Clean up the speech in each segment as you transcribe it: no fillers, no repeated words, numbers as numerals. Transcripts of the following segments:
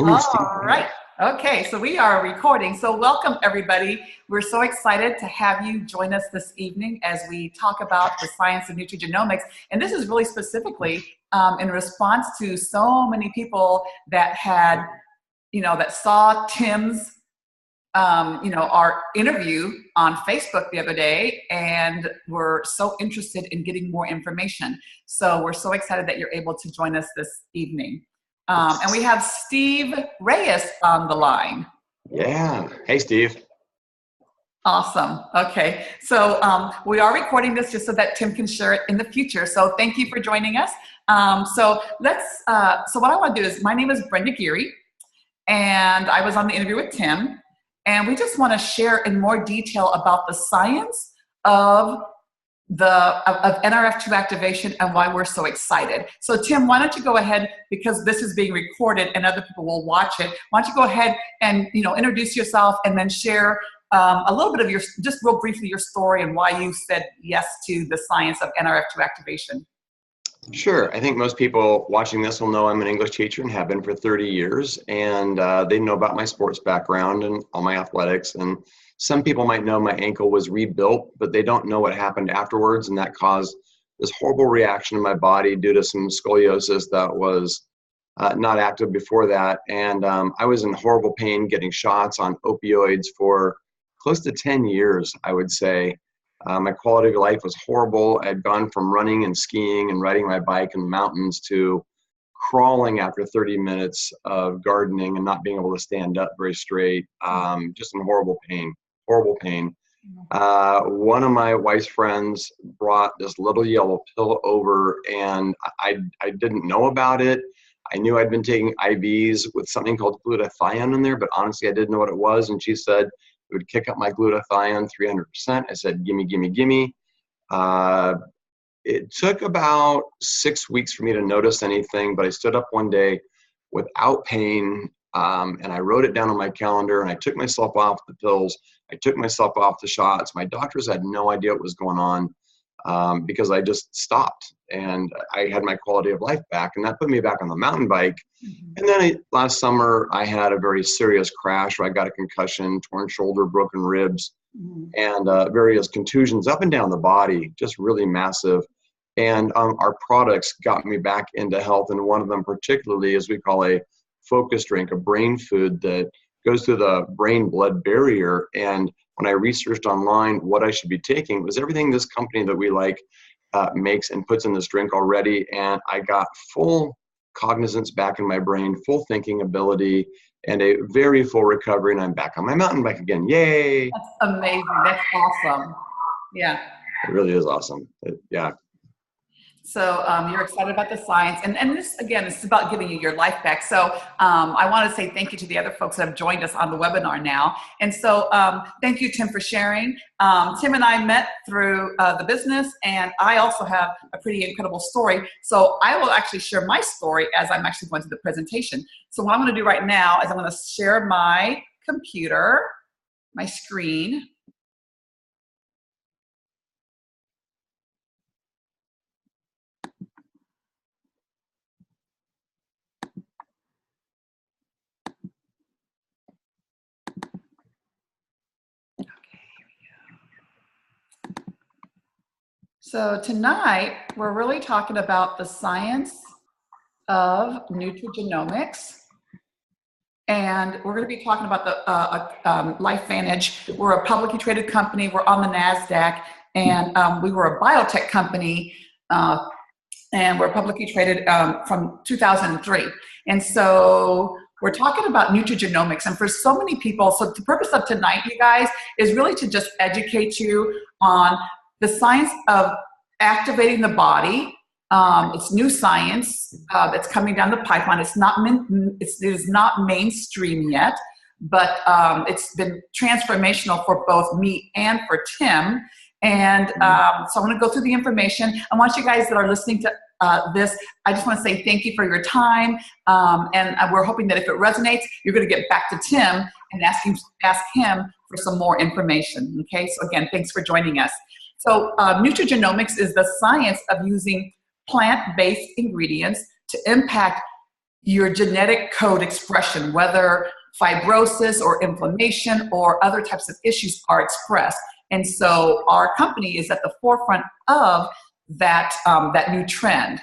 Oh, Steve. All right. Okay, so we are recording. So welcome everybody. We're so excited to have you join us this evening as we talk about the science of nutrigenomics. And this is really specifically in response to so many people that had, that saw Tim's, our interview on Facebook the other day and were so interested in getting more information. So we're so excited that you're able to join us this evening. And we have Steve Reyes on the line. Yeah. Hey, Steve. Awesome. Okay. So we are recording this just so that Tim can share it in the future. So thank you for joining us. So what I want to do is, my name is Brenda Geary, and I was on the interview with Tim, and we just want to share in more detail about the science of NRF2 activation and why we're so excited. So Tim, why don't you go ahead, because this is being recorded and other people will watch it. Why don't you go ahead and introduce yourself and then share a little bit of just real briefly your story and why you said yes to the science of NRF2 activation. Sure. I think most people watching this will know I'm an English teacher and have been for 30 years. And they know about my sports background and all my athletics. And some people might know my ankle was rebuilt, but they don't know what happened afterwards. And that caused this horrible reaction in my body due to some scoliosis that was not active before that. And I was in horrible pain getting shots on opioids for close to 10 years, I would say. My quality of life was horrible. I had gone from running and skiing and riding my bike in the mountains to crawling after 30 minutes of gardening and not being able to stand up very straight. Just in horrible pain. One of my wife's friends brought this little yellow pill over, and I didn't know about it. I knew I'd been taking IVs with something called glutathione in there, but honestly, I didn't know what it was. And she said it would kick up my glutathione 300%. I said, gimme, gimme, gimme. It took about 6 weeks for me to notice anything, but I stood up one day without pain, and I wrote it down on my calendar, and I took myself off the pills. I took myself off the shots. My doctors had no idea what was going on because I just stopped, and I had my quality of life back, and that put me back on the mountain bike. Mm-hmm. And then last summer, I had a very serious crash where I got a concussion, torn shoulder, broken ribs, and various contusions up and down the body, just really massive. And our products got me back into health, and one of them particularly is we call a focus drink, a brain food that goes through the brain-blood barrier. And when I researched online what I should be taking, it was everything this company that we like makes and puts in this drink already. And I got full cognizance back in my brain, full thinking ability, and a very full recovery. And I'm back on my mountain bike again. Yay! That's amazing. That's awesome. Yeah. It really is awesome. Yeah. So you're excited about the science, and this, again, this is about giving you your life back. So I want to say thank you to the other folks that have joined us on the webinar now. And so thank you, Tim, for sharing. Tim and I met through the business, and I also have a pretty incredible story. So I will actually share my story as I'm actually going through the presentation. So what I'm going to do right now is I'm going to share my computer, my screen. So tonight, we're really talking about the science of nutrigenomics. And we're going to be talking about the LifeVantage. We're a publicly traded company. We're on the NASDAQ. And we were a biotech company. And we're publicly traded from 2003. And so we're talking about nutrigenomics. And for so many people, so the purpose of tonight, you guys, is really to just educate you on the science of activating the body. It's new science that's coming down the pipeline. It is not mainstream yet, but it's been transformational for both me and for Tim. And so I'm going to go through the information. I want you guys that are listening to this, I just want to say thank you for your time. And we're hoping that if it resonates, you're going to get back to Tim and ask him for some more information. Okay, so again, thanks for joining us. So nutrigenomics is the science of using plant-based ingredients to impact your genetic code expression, whether fibrosis or inflammation or other types of issues are expressed. And so our company is at the forefront of that, that new trend.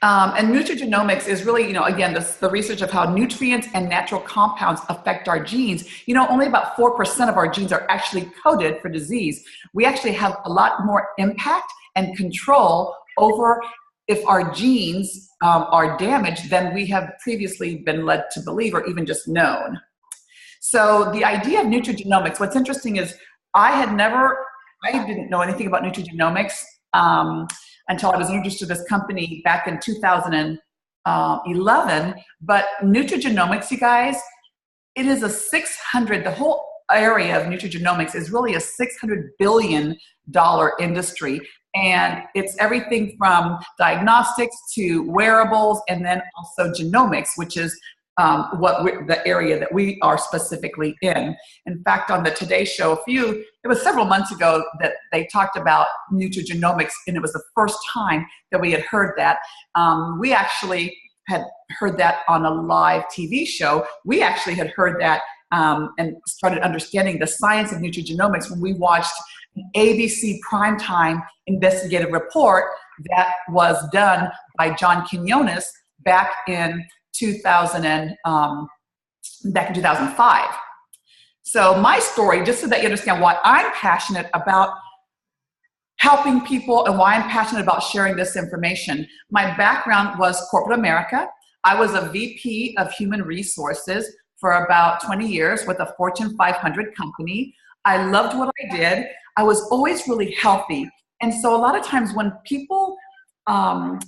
And nutrigenomics is really, again, the research of how nutrients and natural compounds affect our genes. Only about 4% of our genes are actually coded for disease. We actually have a lot more impact and control over if our genes are damaged than we have previously been led to believe or even just known. So the idea of nutrigenomics, what's interesting is I didn't know anything about nutrigenomics until I was introduced to this company back in 2011. But nutrigenomics, you guys, it is the whole area of nutrigenomics is really a $600 billion industry. And it's everything from diagnostics to wearables, and then also genomics, which is the area that we are specifically in. In fact, on the Today Show, it was several months ago that they talked about nutrigenomics, and it was the first time that we had heard that. We actually had heard that on a live TV show. We actually had heard that and started understanding the science of nutrigenomics when we watched an ABC primetime investigative report that was done by John Quinones back in 2005. So my story, just so that you understand why I'm passionate about helping people and why I'm passionate about sharing this information. My background was corporate America. I was a VP of human resources for about 20 years with a Fortune 500 company. I loved what I did. I was always really healthy. And so a lot of times when people are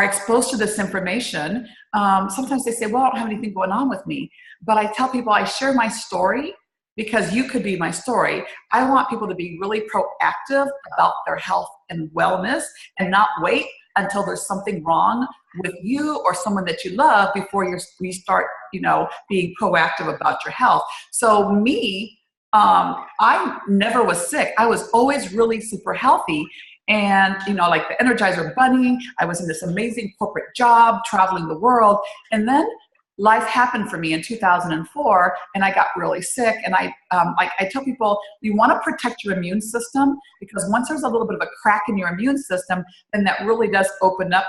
exposed to this information, sometimes they say, well, I don't have anything going on with me. But I tell people I share my story because you could be my story. I want people to be really proactive about their health and wellness and not wait until there's something wrong with you or someone that you love before we start, being proactive about your health. So me, I never was sick. I was always really super healthy. And, like the Energizer Bunny, I was in this amazing corporate job, traveling the world. And then life happened for me in 2004, and I got really sick. And I tell people, you want to protect your immune system, because once there's a little bit of a crack in your immune system, then that really does open up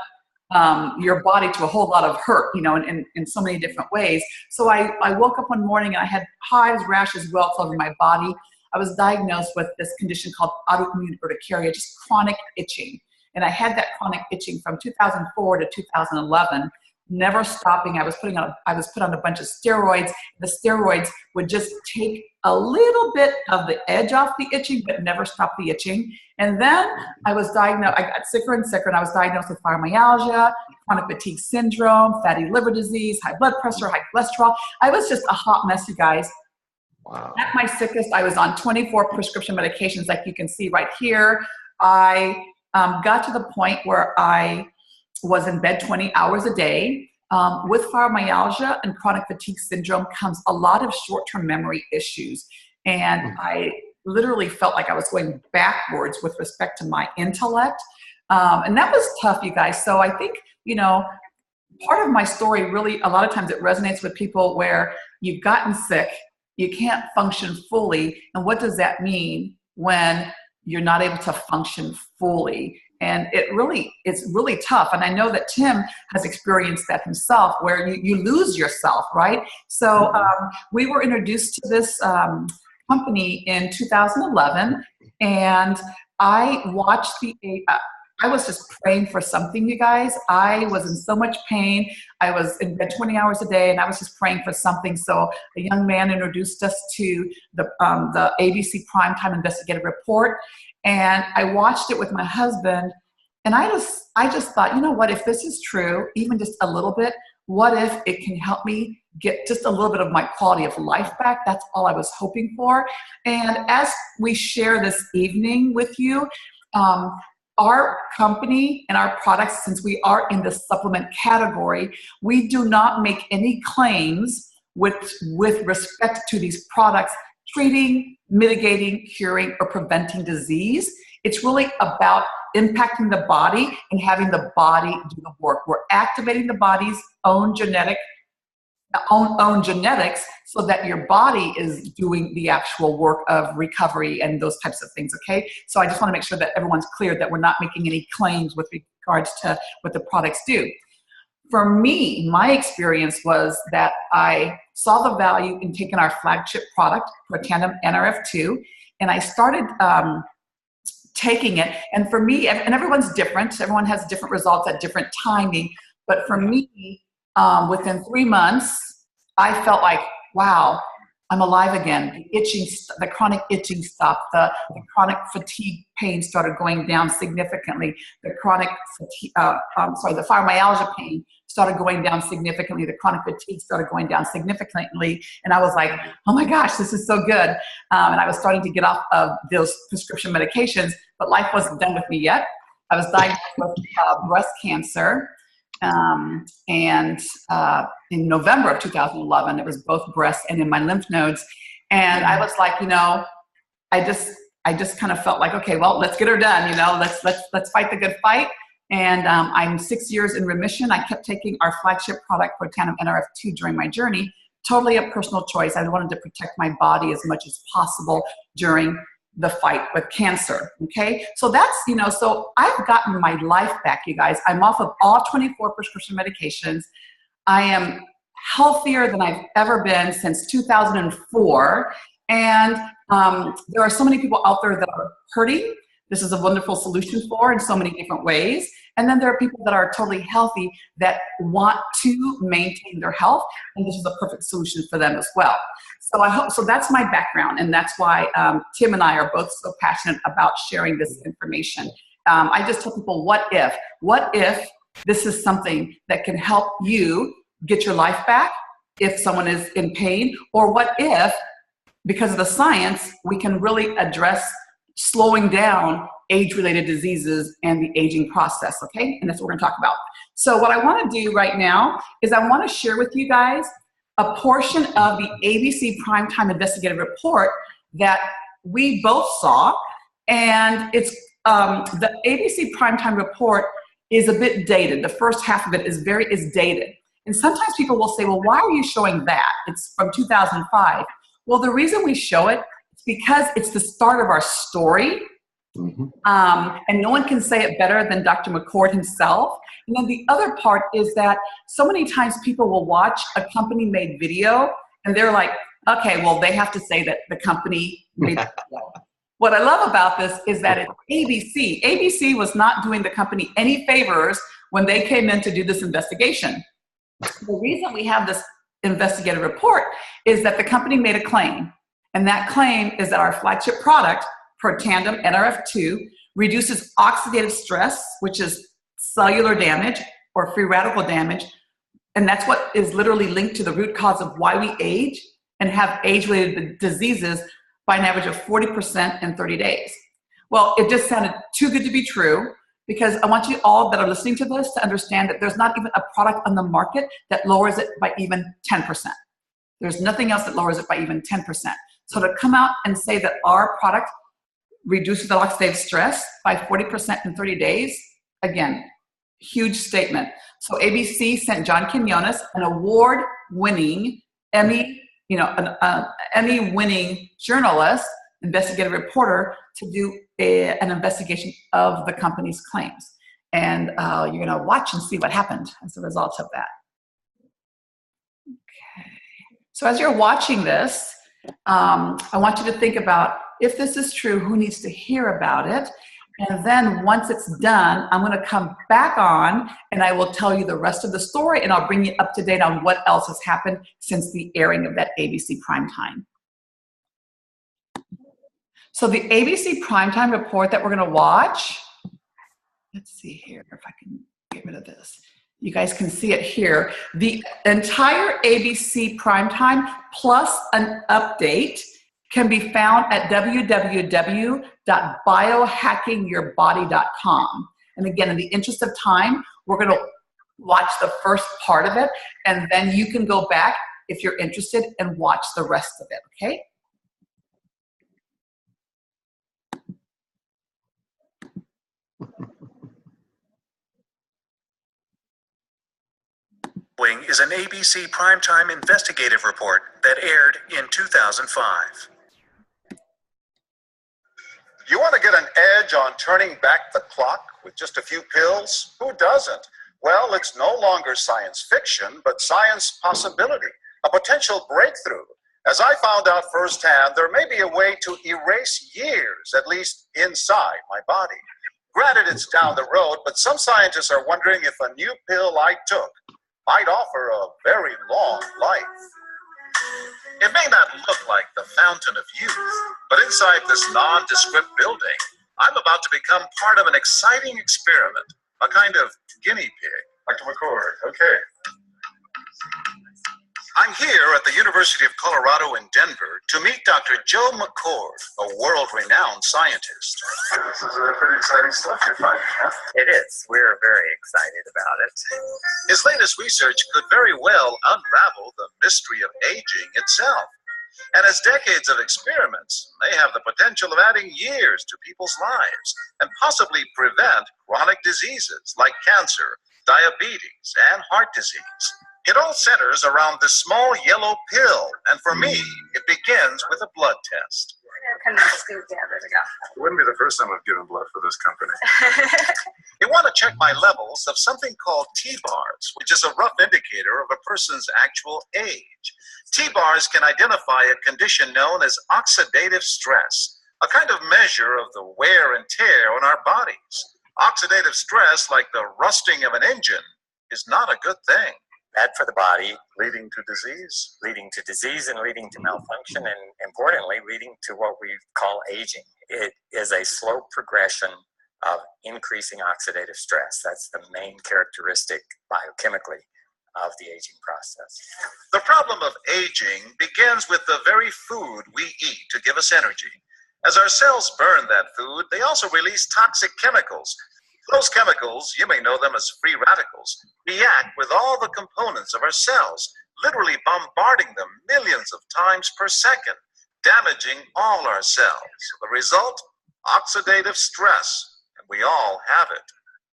your body to a whole lot of hurt, in so many different ways. So I woke up one morning and I had hives, rashes, welts over my body. I was diagnosed with this condition called autoimmune urticaria, just chronic itching. And I had that chronic itching from 2004 to 2011, never stopping. I was put on a bunch of steroids. The steroids would just take a little bit of the edge off the itching, but never stop the itching. And then I was diagnosed, I got sicker and sicker, and I was diagnosed with fibromyalgia, chronic fatigue syndrome, fatty liver disease, high blood pressure, high cholesterol. I was just a hot mess, you guys. Wow. At my sickest, I was on 24 prescription medications, like you can see right here. I got to the point where I was in bed 20 hours a day. With fibromyalgia and chronic fatigue syndrome comes a lot of short-term memory issues. And I literally felt like I was going backwards with respect to my intellect. And that was tough, you guys. So I think, part of my story really, a lot of times it resonates with people where you've gotten sick, you can't function fully. And what does that mean when you're not able to function fully? And it's really tough. And I know that Tim has experienced that himself, where you lose yourself, right? So we were introduced to this company in 2011, and I watched I was just praying for something, you guys. I was in so much pain. I was in bed 20 hours a day, and I was just praying for something. So a young man introduced us to the ABC Primetime Investigative Report, and I watched it with my husband. And I just thought, what, if this is true, even just a little bit, what if it can help me get just a little bit of my quality of life back? That's all I was hoping for. And as we share this evening with you, our company and our products, since we are in the supplement category, we do not make any claims with respect to these products treating, mitigating, curing, or preventing disease. It's really about impacting the body and having the body do the work. We're activating the body's own genetics so that your body is doing the actual work of recovery and those types of things, okay? So I just want to make sure that everyone's clear that we're not making any claims with regards to what the products do. For me, my experience was that I saw the value in taking our flagship product, Protandim NRF2, and I started taking it. And for me, and everyone's different, everyone has different results at different timing, but for me, within 3 months, I felt like, wow, I'm alive again. The itching, the chronic itching stopped. The chronic fatigue pain started going down significantly. The chronic fatigue, the fibromyalgia pain started going down significantly. The chronic fatigue started going down significantly. And I was like, oh my gosh, this is so good. And I was starting to get off of those prescription medications, but life wasn't done with me yet. I was diagnosed with breast cancer. In November of 2011, it was both breast and in my lymph nodes. And I was like, I just kind of felt like, okay, well, let's get her done. Let's fight the good fight. And I'm 6 years in remission. I kept taking our flagship product, Protandim NRF2, during my journey. Totally a personal choice. I wanted to protect my body as much as possible during the fight with cancer, okay? So that's, so I've gotten my life back, you guys. I'm off of all 24 prescription medications. I am healthier than I've ever been since 2004. And there are so many people out there that are hurting. This is a wonderful solution for in so many different ways. And then there are people that are totally healthy that want to maintain their health, and this is a perfect solution for them as well. So that's my background, and that's why Tim and I are both so passionate about sharing this information. I just tell people, what if this is something that can help you get your life back if someone is in pain, or what if, because of the science, we can really address slowing down age-related diseases and the aging process, okay? And that's what we're gonna talk about. So what I wanna do right now is I wanna share with you guys a portion of the ABC Primetime Investigative Report that we both saw. And it's, the ABC Primetime Report is a bit dated. The first half of it is dated. And sometimes people will say, well, why are you showing that? It's from 2005. Well, the reason we show it is because it's the start of our story. Mm-hmm. And no one can say it better than Dr. McCord himself. And then the other part is that so many times people will watch a company-made video and they're like, okay, well, they have to say that the company made the video. What I love about this is that it's ABC. ABC was not doing the company any favors when they came in to do this investigation. The reason we have this investigative report is that the company made a claim. And that claim is that our flagship product, Protandim NRF2, reduces oxidative stress, which is cellular damage or free radical damage. And that's what is literally linked to the root cause of why we age and have age-related diseases by an average of 40% in 30 days. Well, it just sounded too good to be true, because I want you all that are listening to this to understand that there's not even a product on the market that lowers it by even 10%. There's nothing else that lowers it by even 10%. So to come out and say that our product reduces the oxidative stress by 40% in 30 days, again, huge statement. So ABC sent John Quinones, an award-winning Emmy, Emmy-winning journalist, investigative reporter, to do an investigation of the company's claims. And you're gonna watch and see what happened as a result of that. Okay. So as you're watching this, I want you to think about, if this is true, who needs to hear about it? And then once it's done, I'm gonna come back on and I will tell you the rest of the story, and I'll bring you up to date on what else has happened since the airing of that ABC Primetime. So the ABC Primetime report that we're gonna watch, let's see here if I can get rid of this. You guys can see it here. The entire ABC Primetime plus an update can be found at www.biohackingyourbody.com. And again, in the interest of time, we're gonna watch the first part of it, and then you can go back if you're interested and watch the rest of it, okay? Wing is an ABC primetime investigative report that aired in 2005. You want to get an edge on turning back the clock with just a few pills? Who doesn't? Well, it's no longer science fiction, but science possibility, a potential breakthrough. As I found out firsthand, there may be a way to erase years, at least inside my body. Granted, it's down the road, but some scientists are wondering if a new pill I took might offer a very long life. It may not look like the fountain of youth, but inside this nondescript building, I'm about to become part of an exciting experiment, a kind of guinea pig. Dr. McCord, okay. I'm here at the University of Colorado in Denver to meet Dr. Joe McCord, a world-renowned scientist. This is pretty exciting stuff you're finding, huh? It is. We're very excited about it. His latest research could very well unravel the mystery of aging itself. And his decades of experiments may have the potential of adding years to people's lives and possibly prevent chronic diseases like cancer, diabetes, and heart disease. It all centers around this small yellow pill, and for me, it begins with a blood test. Kind of scoop down. There we go. It wouldn't be the first time I've given blood for this company. You want to check my levels of something called T-bars, which is a rough indicator of a person's actual age. T-bars can identify a condition known as oxidative stress, a kind of measure of the wear and tear on our bodies. Oxidative stress, like the rusting of an engine, is not a good thing. Bad for the body, Leading to disease. leading to disease and leading to malfunction, and importantly, leading to what we call aging. It is a slow progression of increasing oxidative stress. That's the main characteristic biochemically of the aging process. The problem of aging begins with the very food we eat to give us energy. As our cells burn that food, they also release toxic chemicals. Those chemicals, you may know them as free radicals, react with all the components of our cells, literally bombarding them millions of times per second, damaging all our cells. The result? Oxidative stress, and we all have it.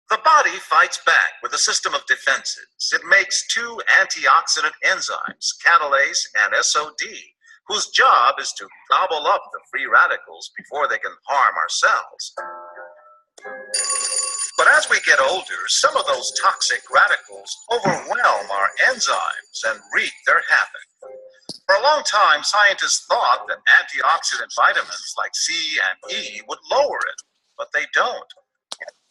The body fights back with a system of defenses. It makes two antioxidant enzymes, catalase and SOD, whose job is to gobble up the free radicals before they can harm our cells. But as we get older, some of those toxic radicals overwhelm our enzymes and wreak their havoc. For a long time, scientists thought that antioxidant vitamins like C and E would lower it, but they don't.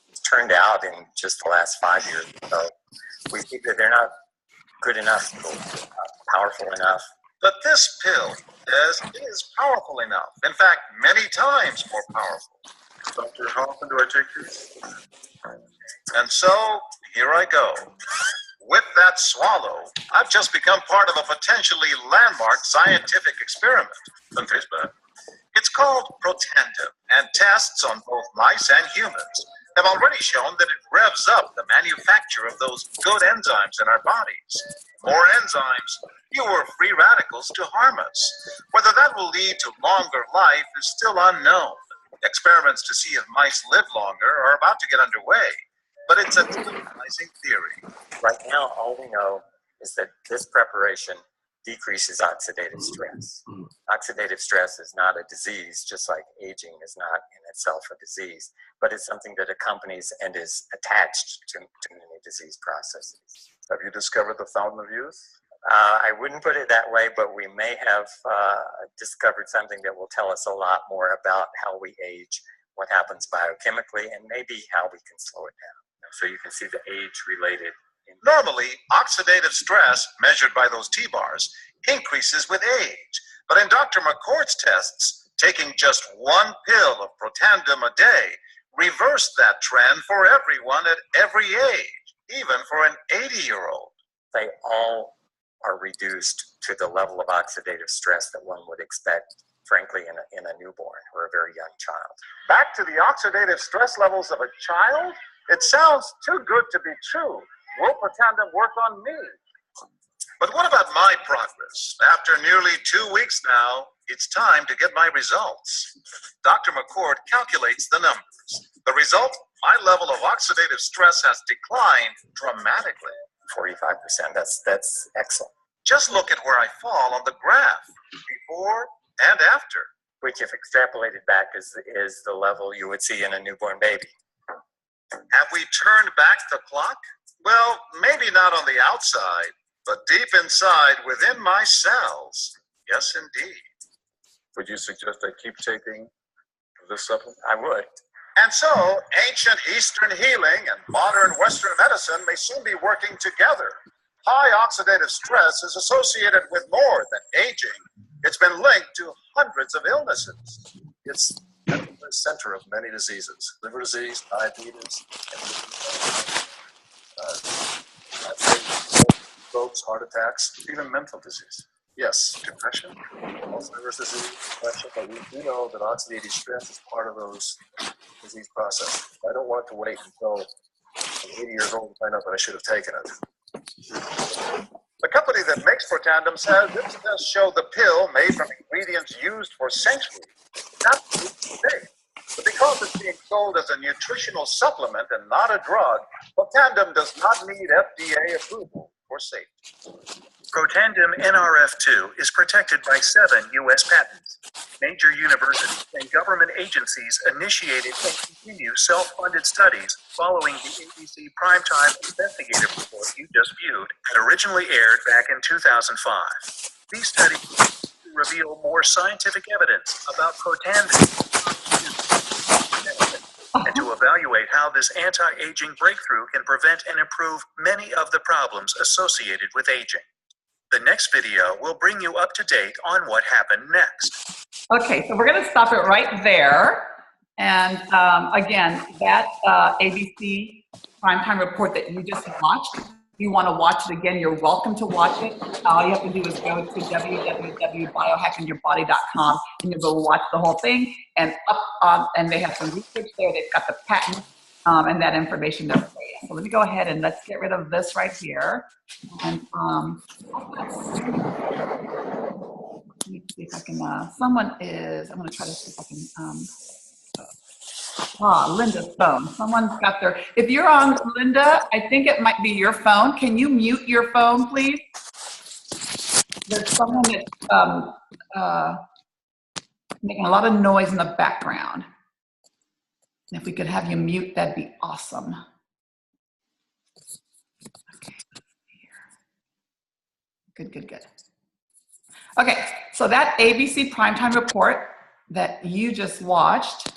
It's turned out in just the last 5 years or so, we see that they're not good enough, powerful enough. But this pill is powerful enough. In fact, many times more powerful. Doctor, how often do I take these? And so, here I go. With that swallow, I've just become part of a potentially landmark scientific experiment. Doesn't taste bad. It's called Protandim, and tests on both mice and humans have already shown that it revs up the manufacture of those good enzymes in our bodies. More enzymes, fewer free radicals to harm us. Whether that will lead to longer life is still unknown. Experiments to see if mice live longer are about to get underway, but it's a tantalizing theory. Right now, all we know is that this preparation decreases oxidative stress. Oxidative stress is not a disease, just like aging is not in itself a disease, but it's something that accompanies and is attached to many disease processes. Have you discovered the fountain of youth? I wouldn't put it that way, but we may have discovered something that will tell us a lot more about how we age, what happens biochemically, and maybe how we can slow it down. So you can see the age-related. Normally, oxidative stress, measured by those T-bars, increases with age. But in Dr. McCord's tests, taking just one pill of Protandim a day reversed that trend for everyone at every age, even for an 80-year-old. They all are reduced to the level of oxidative stress that one would expect, frankly, in a newborn or a very young child. Back to the oxidative stress levels of a child? It sounds too good to be true. Will Protandim work on me? But what about my progress? After nearly 2 weeks now, it's time to get my results. Dr. McCord calculates the numbers. The result? My level of oxidative stress has declined dramatically. 45%. That's excellent. Just look at where I fall on the graph, before and after. Which, if extrapolated back, is the level you would see in a newborn baby. Have we turned back the clock? Well, maybe not on the outside, but deep inside within my cells. Yes, indeed. Would you suggest I keep taking this supplement? I would. And so, ancient Eastern healing and modern Western medicine may soon be working together. High oxidative stress is associated with more than aging. It's been linked to hundreds of illnesses. It's at the center of many diseases: liver disease, diabetes, strokes, heart attacks, even mental disease. Yes, depression, Alzheimer's disease, depression, but we do know that oxidative stress is part of those disease processes. I don't want to wait until I'm 80 years old to find out that I should have taken it. The company that makes Protandim says its tests show the pill made from ingredients used for centuries not today. But because it's being sold as a nutritional supplement and not a drug, Protandim does not need FDA approval for safety. Protandim NRF2 is protected by 7 U.S. patents. Major universities and government agencies initiated and continue self-funded studies following the ABC Primetime Investigative Report you just viewed and originally aired back in 2005. These studies reveal more scientific evidence about Protandim and to evaluate how this anti-aging breakthrough can prevent and improve many of the problems associated with aging. The next video will bring you up to date on what happened next. Okay, so we're going to stop it right there. And again, that ABC Primetime Report that you just watched, if you want to watch it again, you're welcome to watch it. All you have to do is go to www.biohackingyourbody.com and you'll go watch the whole thing. And and they have some research there. They've got the patent and that information there for you. So let me go ahead and let's get rid of this right here. And let me see if I can, I'm going to try to see if I can, Linda's phone. Someone's got their, if you're on, Linda, I think it might be your phone. Can you mute your phone, please? There's someone that's making a lot of noise in the background. And if we could have you mute, that'd be awesome. Okay, good, good, good. Okay, so that ABC Primetime Report that you just watched,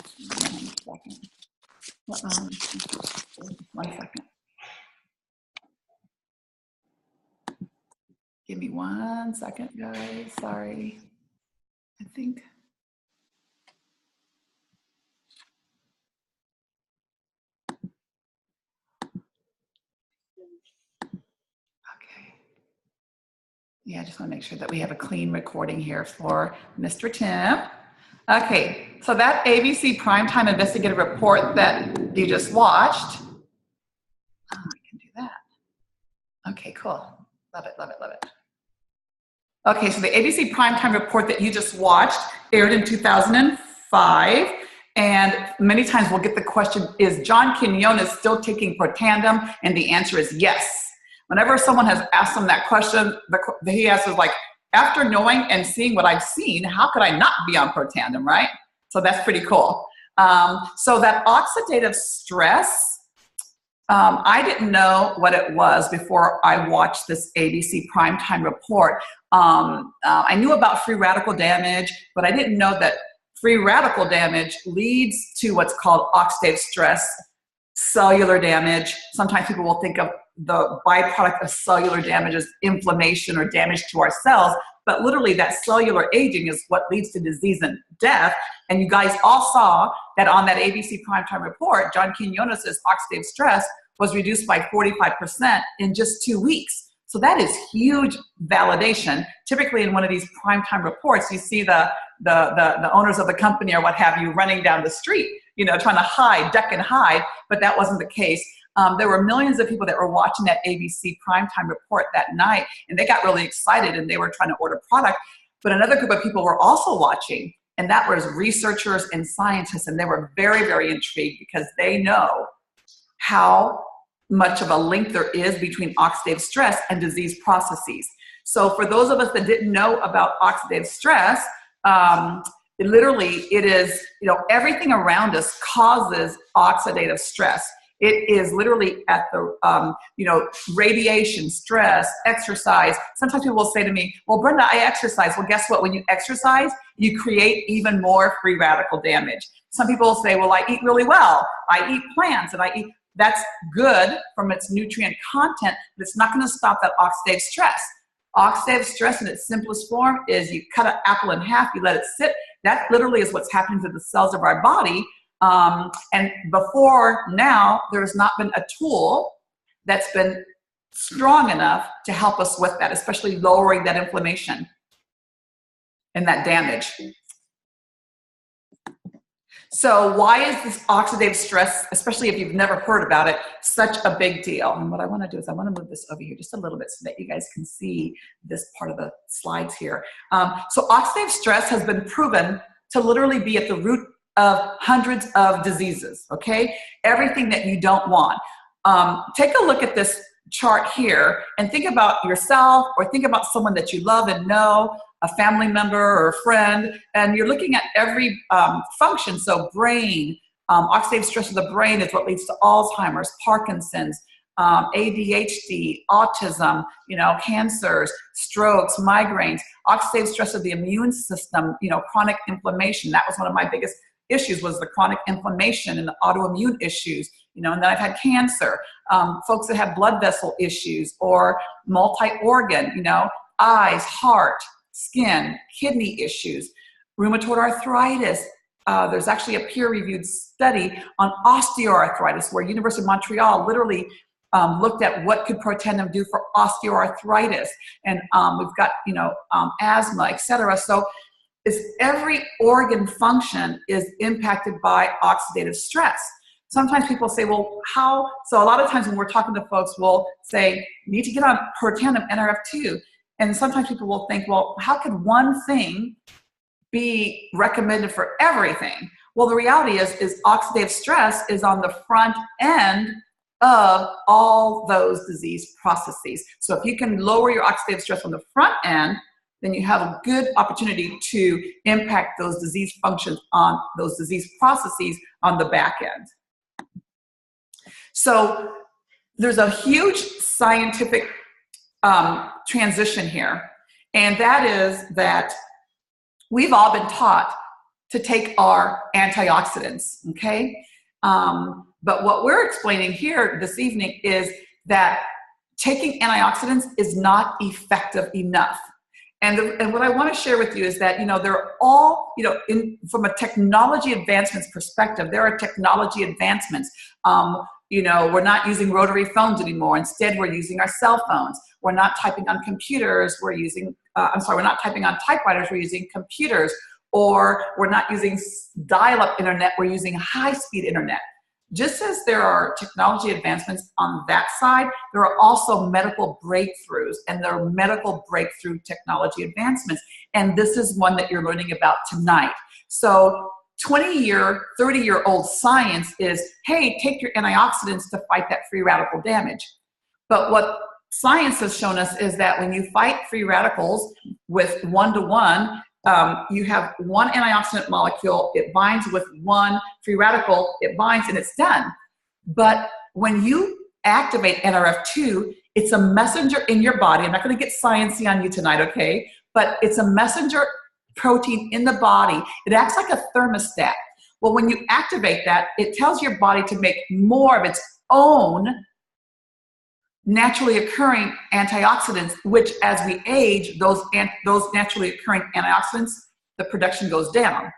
1 second. Give me 1 second, guys, sorry. I think. Yeah, I just want to make sure that we have a clean recording here for Mr. Tim. Okay, so that ABC Primetime Investigative Report that you just watched, I can do that. Okay, cool. Love it, love it, love it. Okay, so the ABC Primetime Report that you just watched aired in 2005, and many times we'll get the question, is John Quinones still taking Protandim? And the answer is yes. Whenever someone has asked him that question, he answers like, after knowing and seeing what I've seen, how could I not be on Protandim, right? So that's pretty cool. So that oxidative stress, I didn't know what it was before I watched this ABC Primetime Report. I knew about free radical damage, but I didn't know that free radical damage leads to what's called oxidative stress, cellular damage. Sometimes people will think of the byproduct of cellular damage as inflammation or damage to our cells, but literally that cellular aging is what leads to disease and death. And you guys all saw that on that ABC Primetime Report, John Quinones' oxidative stress was reduced by 45% in just 2 weeks. So that is huge validation. Typically in one of these primetime reports, you see the owners of the company or what have you running down the street, you know, trying to hide, duck and hide, but that wasn't the case. There were millions of people that were watching that ABC Primetime Report that night, and they got really excited and they were trying to order product. But another group of people were also watching, and that was researchers and scientists, and they were very, very intrigued because they know how much of a link there is between oxidative stress and disease processes. So for those of us that didn't know about oxidative stress, it is, everything around us causes oxidative stress. It is literally at the, radiation, stress, exercise. Sometimes people will say to me, well, Brenda, I exercise. Well, guess what? When you exercise, you create even more free radical damage. Some people will say, well, I eat really well. I eat plants and that's good from its nutrient content, but it's not going to stop that oxidative stress. Oxidative stress in its simplest form is you cut an apple in half, you let it sit. That literally is what's happening to the cells of our body. And before now, there's not been a tool that's been strong enough to help us with that, especially lowering that inflammation and that damage. So why is this oxidative stress, especially if you've never heard about it, such a big deal? And what I want to do is I want to move this over here just a little bit so that you guys can see this part of the slides here. So oxidative stress has been proven to literally be at the root of hundreds of diseases, okay? Everything that you don't want. Take a look at this chart here and think about yourself or think about someone that you love and know, a family member or a friend, and you're looking at every function. So brain, oxidative stress of the brain is what leads to Alzheimer's, Parkinson's, ADHD, autism, cancers, strokes, migraines, oxidative stress of the immune system, chronic inflammation. That was one of my biggest issues, was the chronic inflammation and the autoimmune issues, and then I've had cancer, folks that have blood vessel issues or multi-organ, eyes, heart, skin, kidney issues, rheumatoid arthritis. There's actually a peer-reviewed study on osteoarthritis where University of Montreal literally looked at what could Protandim do for osteoarthritis. And we've got, asthma, etc. So every organ function is impacted by oxidative stress. Sometimes people say, well, how? So a lot of times when we're talking to folks, we'll say, you need to get on Protandim NRF2. And sometimes people will think, well, how could one thing be recommended for everything? Well, the reality is oxidative stress is on the front end of all those disease processes. So if you can lower your oxidative stress on the front end, then you have a good opportunity to impact those disease functions on those disease processes on the back end. So there's a huge scientific transition here, and that is that we've all been taught to take our antioxidants, okay? But what we're explaining here this evening is that taking antioxidants is not effective enough. And what I want to share with you is that, they're all, from a technology advancements perspective, there are technology advancements. We're not using rotary phones anymore. Instead, we're using our cell phones. We're not typing on computers. We're not typing on typewriters. We're using computers. Or we're not using dial-up internet. We're using high-speed internet. Just as there are technology advancements on that side, there are also medical breakthroughs, and there are medical breakthrough technology advancements. And this is one that you're learning about tonight. So 20-year, 30-year-old science is, hey, take your antioxidants to fight that free radical damage. But what science has shown us is that when you fight free radicals with one-to-one, you have one antioxidant molecule, it binds with one free radical, it binds and it's done. But when you activate NRF2, it's a messenger in your body. I'm not going to get sciencey on you tonight, okay? But it's a messenger protein in the body. It acts like a thermostat. Well, when you activate that, it tells your body to make more of its own naturally occurring antioxidants, which as we age, those naturally occurring antioxidants, the production goes down.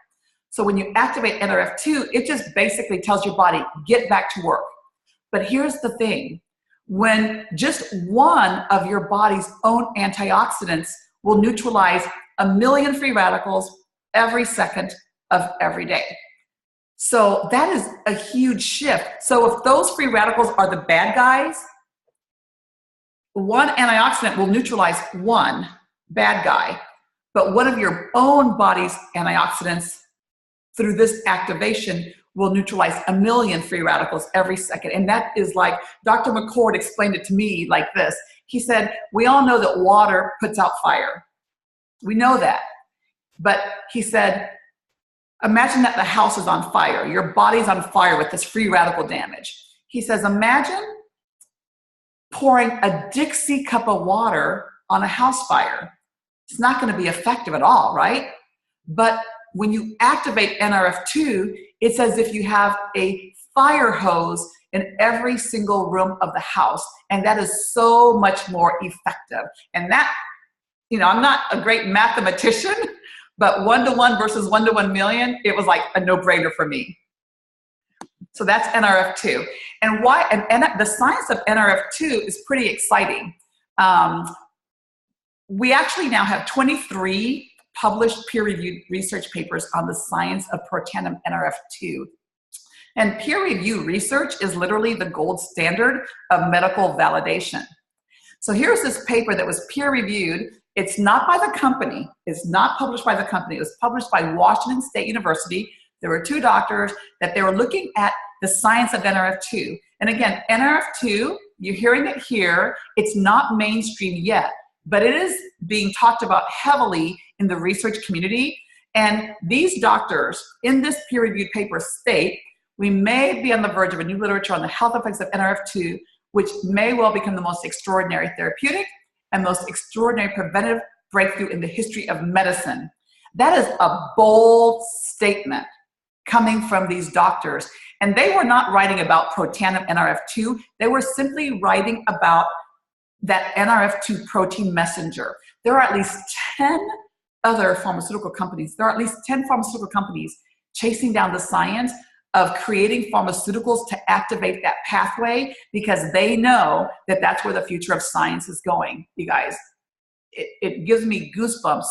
So when you activate NRF2, it just basically tells your body, get back to work. But here's the thing. When just one of your body's own antioxidants will neutralize 1 million free radicals every second of every day. So that is a huge shift. So if those free radicals are the bad guys, one antioxidant will neutralize one bad guy, but one of your own body's antioxidants through this activation will neutralize 1 million free radicals every second. And that is like, Dr. McCord explained it to me like this. He said, we all know that water puts out fire. We know that. But he said, imagine that the house is on fire. Your body's on fire with this free radical damage. He says, imagine pouring a Dixie cup of water on a house fire. It's not going to be effective at all, right? But when you activate NRF2, it's as if you have a fire hose in every single room of the house. And that is so much more effective. And that, I'm not a great mathematician, but 1-to-1 versus 1-to-1 million, it was like a no-brainer for me. So that's NRF2. And why? And the science of NRF2 is pretty exciting. We actually now have 23 published peer-reviewed research papers on the science of protandim NRF2. And peer-reviewed research is literally the gold standard of medical validation. So here's this paper that was peer-reviewed. It's not by the company. It's not published by the company. It was published by Washington State University. There were 2 doctors that they were looking at the science of NRF2. And again, NRF2, you're hearing it here. It's not mainstream yet, but it is being talked about heavily in the research community. And these doctors in this peer-reviewed paper state, we may be on the verge of a new literature on the health effects of NRF2, which may well become the most extraordinary therapeutic and most extraordinary preventive breakthrough in the history of medicine. That is a bold statement coming from these doctors. And they were not writing about protandim NRF2. They were simply writing about that NRF2 protein messenger. There are at least 10 other pharmaceutical companies. There are at least 10 pharmaceutical companies chasing down the science of creating pharmaceuticals to activate that pathway because they know that that's where the future of science is going, you guys. It gives me goosebumps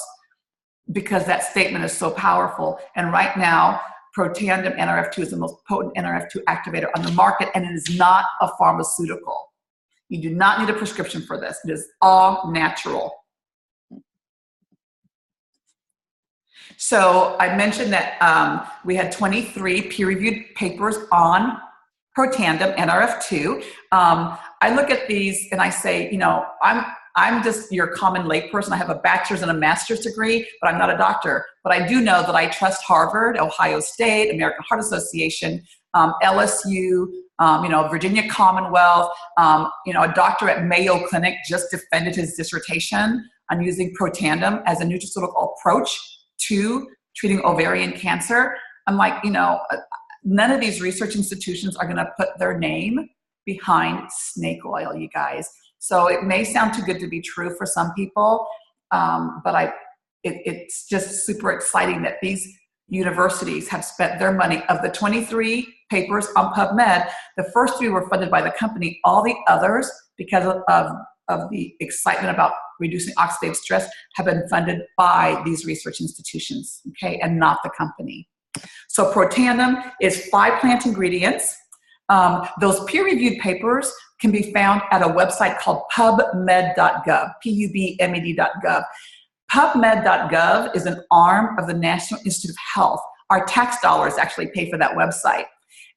because that statement is so powerful. And right now, protandim NRF2 is the most potent NRF2 activator on the market, and it is not a pharmaceutical. You do not need a prescription for this. It is all natural. So I mentioned that we had 23 peer-reviewed papers on protandim NRF2. I look at these and I say, I'm just your common layperson. I have a bachelor's and a master's degree, but I'm not a doctor. But I do know that I trust Harvard, Ohio State, American Heart Association, LSU, Virginia Commonwealth, a doctor at Mayo Clinic just defended his dissertation on using protandim as a nutraceutical approach to treating ovarian cancer. I'm like, none of these research institutions are going to put their name behind snake oil, you guys. So it may sound too good to be true for some people, but it's just super exciting that these universities have spent their money. Of the 23 papers on PubMed, the first 3 were funded by the company. All the others, because of the excitement about reducing oxidative stress, have been funded by these research institutions, okay, and not the company. So protandim is 5 plant ingredients. Those peer-reviewed papers can be found at a website called pubmed.gov, pubmed.gov. PubMed.gov is an arm of the National Institute of Health. Our tax dollars actually pay for that website.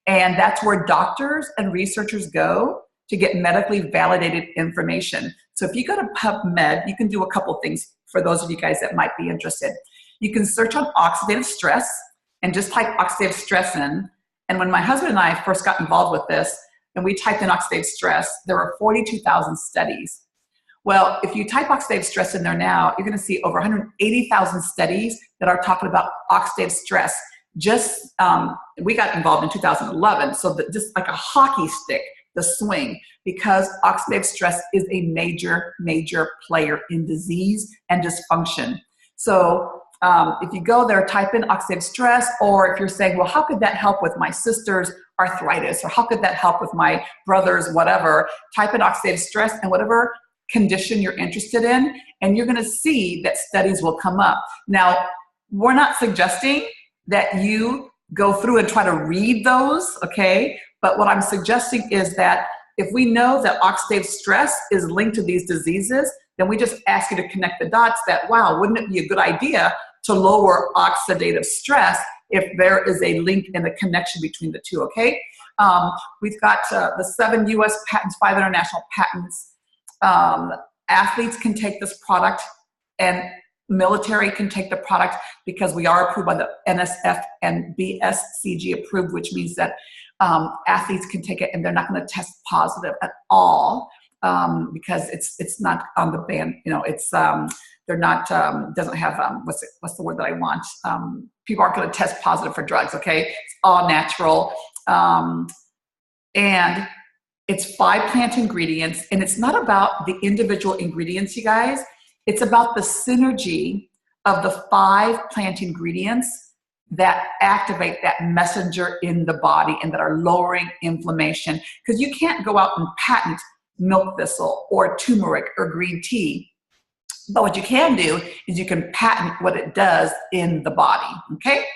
And that's where doctors and researchers go to get medically validated information. So if you go to PubMed, you can do a couple things for those of you guys that might be interested. You can search on oxidative stress and just type oxidative stress in. And when my husband and I first got involved with this, and we typed in oxidative stress, there were 42,000 studies. Well, if you type oxidative stress in there now, you're going to see over 180,000 studies that are talking about oxidative stress. Just, we got involved in 2011, so just like a hockey stick, the swing, because oxidative stress is a major, major player in disease and dysfunction. So if you go there, type in oxidative stress, or if you're saying, well, how could that help with my sister's arthritis, or how could that help with my brother's whatever, type in oxidative stress and whatever condition you're interested in, and you're going to see that studies will come up. Now, we're not suggesting that you go through and try to read those, okay? But what I'm suggesting is that if we know that oxidative stress is linked to these diseases, then we just ask you to connect the dots that, wow, wouldn't it be a good idea to lower oxidative stress if there is a link and a connection between the two, okay? We've got the 7 U.S. patents, 5 international patents. Athletes can take this product, and military can take the product because we are approved by the NSF and BSCG approved, which means that athletes can take it and they're not going to test positive at all because it's not on the ban. You know, it's they're not doesn't have what's the word that I want? People aren't going to test positive for drugs. Okay, it's all natural, and it's 5 plant ingredients, and it's not about the individual ingredients, you guys. It's about the synergy of the 5 plant ingredients that activate that messenger in the body and that are lowering inflammation. Because you can't go out and patent milk thistle or turmeric or green tea. But what you can do is you can patent what it does in the body, okay?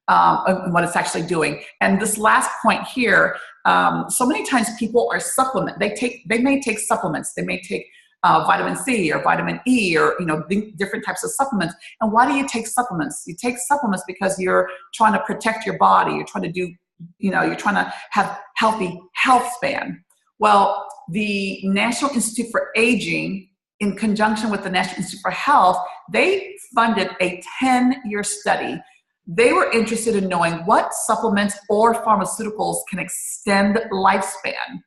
And what it's actually doing. And this last point here, so many times people are they may take supplements. They may take vitamin C or vitamin E or, you know, different types of supplements. And why do you take supplements? You take supplements because you're trying to protect your body. You're trying to do, you know, you're trying to have healthy health span. Well, the National Institute for Aging, in conjunction with the National Institute for Health, they funded a 10-year study. They were interested in knowing what supplements or pharmaceuticals can extend lifespan.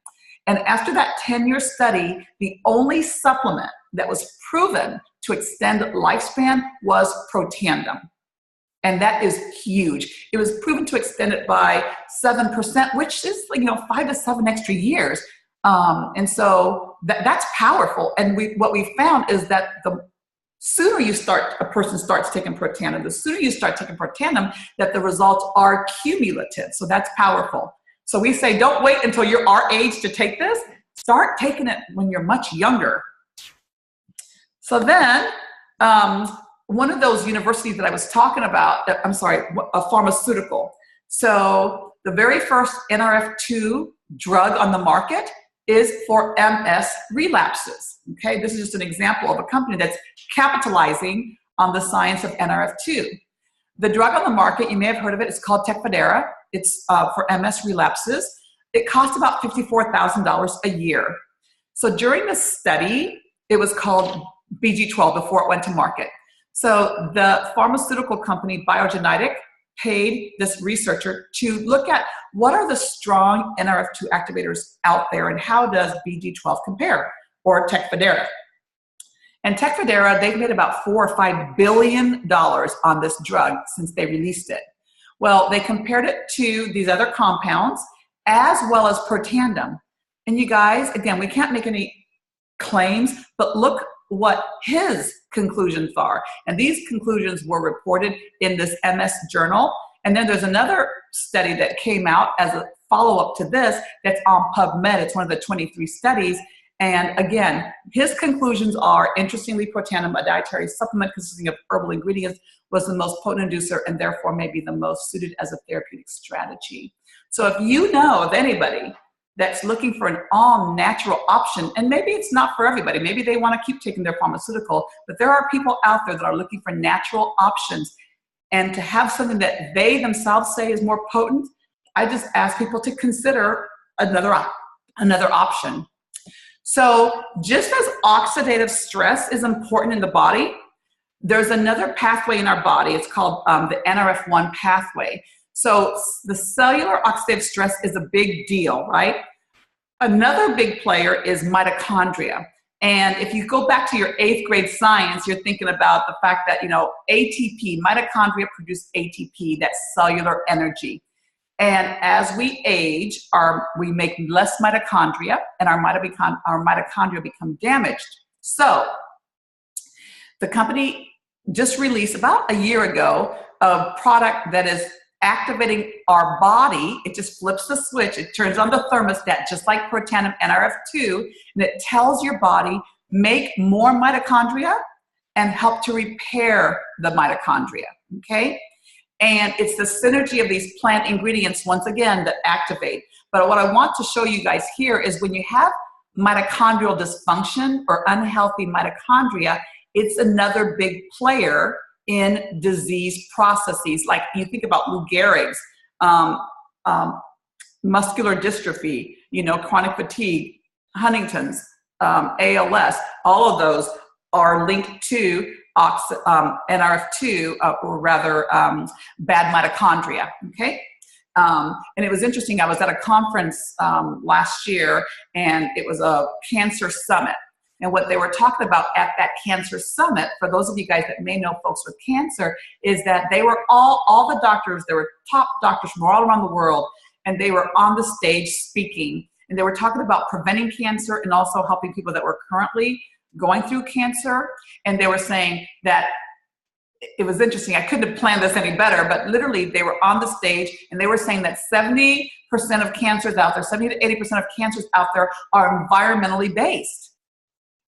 And after that 10-year study, the only supplement that was proven to extend lifespan was Protandim. And that is huge. It was proven to extend it by 7%, which is, you know, 5 to 7 extra years. And so that's powerful. And what we found is that the sooner a person starts taking Protandim, the sooner you start taking Protandim, that the results are cumulative. So that's powerful. So we say, don't wait until you're our age to take this. Start taking it when you're much younger. So then, one of those universities that I was talking about, a pharmaceutical. So the very first NRF2 drug on the market is for MS relapses. Okay, this is just an example of a company that's capitalizing on the science of NRF2. The drug on the market, you may have heard of it, it's called Tecfidera. It's for MS relapses. It costs about $54,000 a year. So during the study, it was called BG12 before it went to market. So the pharmaceutical company Biogenetic paid this researcher to look at what are the strong NRF2 activators out there and how does BG12 compare, or Tecfidera. And Tecfidera, they've made about $4 or $5 billion on this drug since they released it. Well, they compared it to these other compounds as well as Protandim. And you guys, again, we can't make any claims, but look what his conclusions are. And these conclusions were reported in this MS journal. And then there's another study that came out as a follow-up to this that's on PubMed. It's one of the 23 studies. And again, his conclusions are, interestingly, Protandim, a dietary supplement consisting of herbal ingredients, was the most potent inducer and therefore may be the most suited as a therapeutic strategy. So if you know of anybody that's looking for an all-natural option, and maybe it's not for everybody, maybe they want to keep taking their pharmaceutical, but there are people out there that are looking for natural options, and to have something that they themselves say is more potent, I just ask people to consider another option. So just as oxidative stress is important in the body, there's another pathway in our body. It's called the NRF1 pathway. So the cellular oxidative stress is a big deal, right? Another big player is mitochondria. And if you go back to your 8th grade science, you're thinking about the fact that, you know, ATP, mitochondria produce ATP, that's cellular energy. And as we age, we make less mitochondria, and our mitochondria become damaged. So the company just released about a year ago a product that is activating our body. It just flips the switch. It turns on the thermostat, just like Protandim NRF2, and it tells your body, make more mitochondria and help to repair the mitochondria, okay? And it's the synergy of these plant ingredients, once again, that activate. But what I want to show you guys here is when you have mitochondrial dysfunction or unhealthy mitochondria, it's another big player in disease processes. Like you think about Lou Gehrig's, muscular dystrophy, chronic fatigue, Huntington's, ALS, all of those are linked to NRF2, or rather bad mitochondria, okay? And it was interesting, I was at a conference last year, and it was a cancer summit. And what they were talking about at that cancer summit, for those of you guys that may know folks with cancer, is that they were all the doctors, there were top doctors from all around the world, and they were on the stage speaking. And they were talking about preventing cancer and also helping people that were currently going through cancer. And they were saying that it was interesting. I couldn't have planned this any better, but literally they were on the stage and they were saying that 70% of cancers out there, 70 to 80% of cancers out there are environmentally based.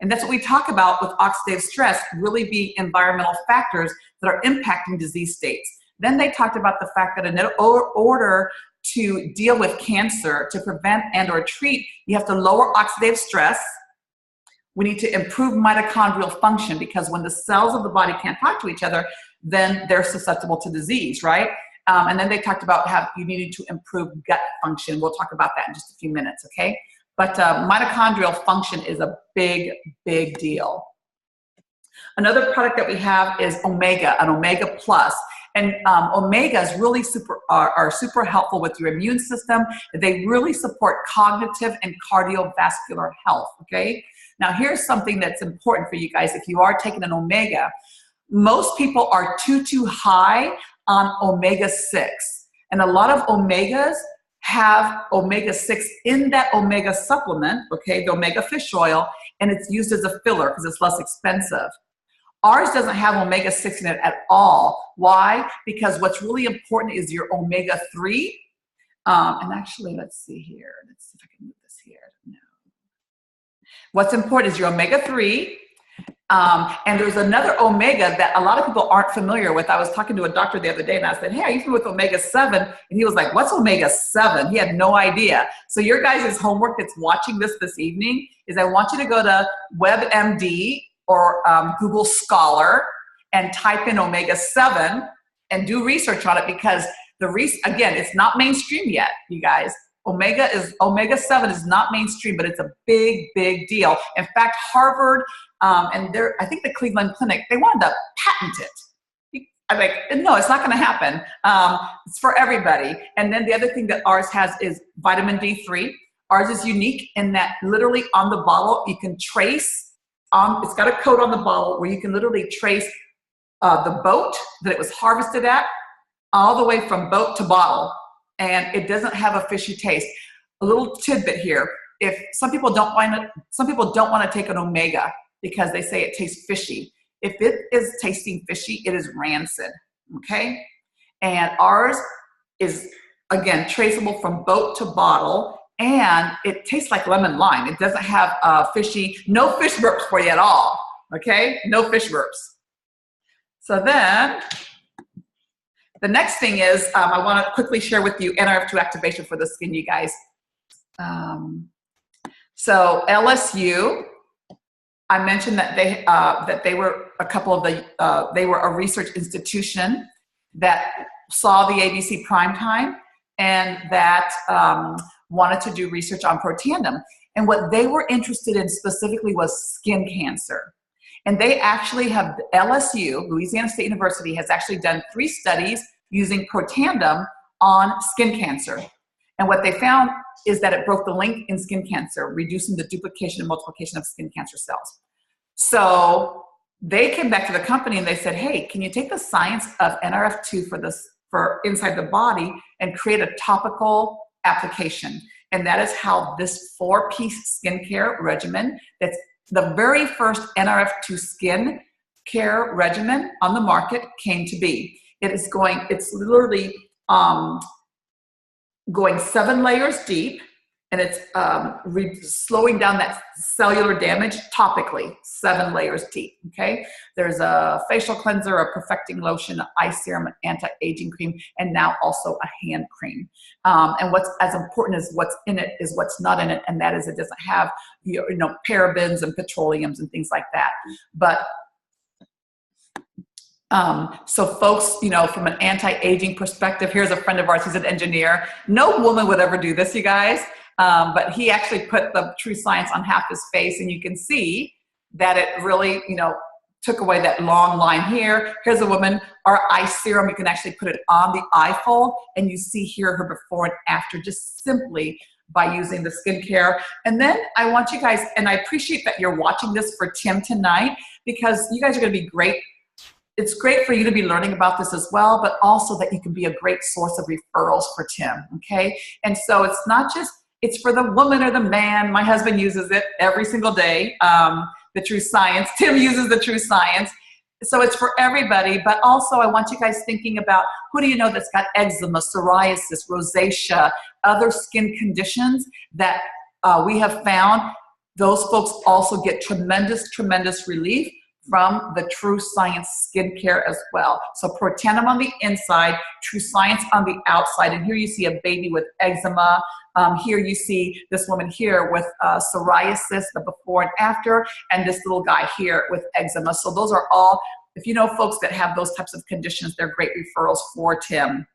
And that's what we talk about with oxidative stress, really being environmental factors that are impacting disease states. Then they talked about the fact that in order to deal with cancer, to prevent and or treat, you have to lower oxidative stress. We need to improve mitochondrial function, because when the cells of the body can't talk to each other, then they're susceptible to disease, right? And then they talked about how you needed to improve gut function. We'll talk about that in just a few minutes, okay? But mitochondrial function is a big, big deal. Another product that we have is Omega, an Omega Plus. And omegas really are super helpful with your immune system. They really support cognitive and cardiovascular health, okay? Now here's something that's important for you guys. If you are taking an omega, most people are too high on omega-6. And a lot of omegas have omega-6 in that omega supplement, okay, the omega fish oil, and it's used as a filler because it's less expensive. Ours doesn't have omega-6 in it at all. Why? Because what's really important is your omega-3. And actually, let's see here. Let's see if I can move this here. No. What's important is your omega-3. And there's another omega that a lot of people aren't familiar with. I was talking to a doctor the other day and I said, hey, are you familiar with omega-7? And he was like, what's omega-7? He had no idea. So your guys' homework that's watching this evening is I want you to go to WebMD or Google Scholar and type in omega-7 and do research on it, because again, it's not mainstream yet, you guys. Omega-7 is not mainstream, but it's a big, big deal. In fact, Harvard and I think the Cleveland Clinic, they wanted to patent it. I'm like, no, it's not going to happen. It's for everybody. And then the other thing that ours has is vitamin D3. Ours is unique in that literally on the bottle you can trace. It's got a code on the bottle where you can literally trace the boat that it was harvested at, all the way from boat to bottle. And it doesn't have a fishy taste. A little tidbit here: if some people don't want to take an omega because they say it tastes fishy. If it is tasting fishy, it is rancid. Okay, and ours is again traceable from boat to bottle. And it tastes like lemon lime. It doesn't have no fish burps for you at all, okay? No fish burps. So then, the next thing is, I want to quickly share with you NRF2 activation for the skin, you guys. So LSU, I mentioned that they were they were a research institution that saw the ABC primetime and that wanted to do research on Protandim. And what they were interested in specifically was skin cancer. And they actually have, LSU, Louisiana State University, has actually done 3 studies using Protandim on skin cancer. And what they found is that it broke the link in skin cancer, reducing the duplication and multiplication of skin cancer cells. So they came back to the company and they said, hey, can you take the science of NRF2 for inside the body and create a topical application? And that is how this 4-piece skincare regimen, that's the very first NRF2 skin care regimen on the market, came to be. It's literally going 7 layers deep, and it's slowing down that cellular damage topically, 7 layers deep, okay? There's a facial cleanser, a perfecting lotion, an eye serum, an anti-aging cream, and now also a hand cream. And what's as important as what's in it is what's not in it, and that is it doesn't have parabens and petroleums and things like that. But So folks, you know, from an anti-aging perspective, here's a friend of ours, he's an engineer. No woman would ever do this, you guys. But he actually put the true science on half his face, and you can see that it really, you know, took away that long line here. Here's a woman, our eye serum, you can actually put it on the eyeful, and you see here her before and after, just simply by using the skincare. And then I want you guys, and I appreciate that you're watching this for Tim tonight, because you guys are gonna be great. It's great for you to be learning about this as well, but also that you can be a great source of referrals for Tim, okay? And so it's not just, it's for the woman or the man. My husband uses it every single day, the true science. Tim uses the true science. So it's for everybody, but also I want you guys thinking about, who do you know that's got eczema, psoriasis, rosacea, other skin conditions that we have found. Those folks also get tremendous, tremendous relief from the True Science skincare as well. So Protandim on the inside, True Science on the outside. And here you see a baby with eczema. Here you see this woman here with psoriasis, the before and after, and this little guy here with eczema. So those are all, if you know folks that have those types of conditions, they're great referrals for Tim.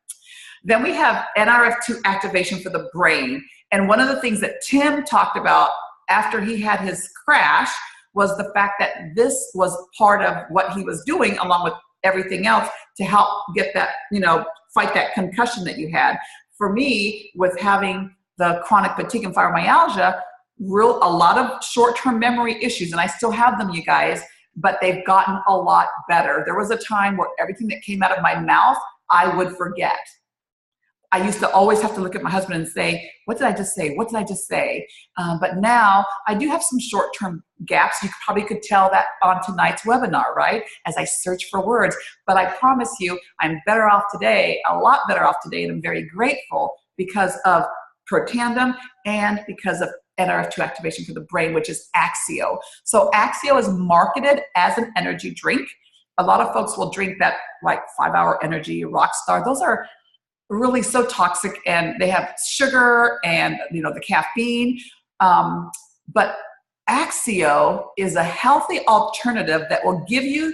Then we have NRF2 activation for the brain. And one of the things that Tim talked about after he had his crash was the fact that this was part of what he was doing along with everything else to help get that, you know, fight that concussion that you had. For me, with having the chronic fatigue and fibromyalgia, a lot of short-term memory issues, and I still have them, you guys, but they've gotten a lot better. There was a time where everything that came out of my mouth, I would forget. I used to always have to look at my husband and say, what did I just say? What did I just say? But now I do have some short-term gaps. You probably could tell that on tonight's webinar, right? As I search for words. But I promise you, I'm better off today, a lot better off today, and I'm very grateful because of Protandim and because of NRF2 activation for the brain, which is Axio. So Axio is marketed as an energy drink. A lot of folks will drink that like 5-Hour Energy, Rockstar. Those are really so toxic, and they have sugar and, you know, the caffeine. But Axio is a healthy alternative that will give you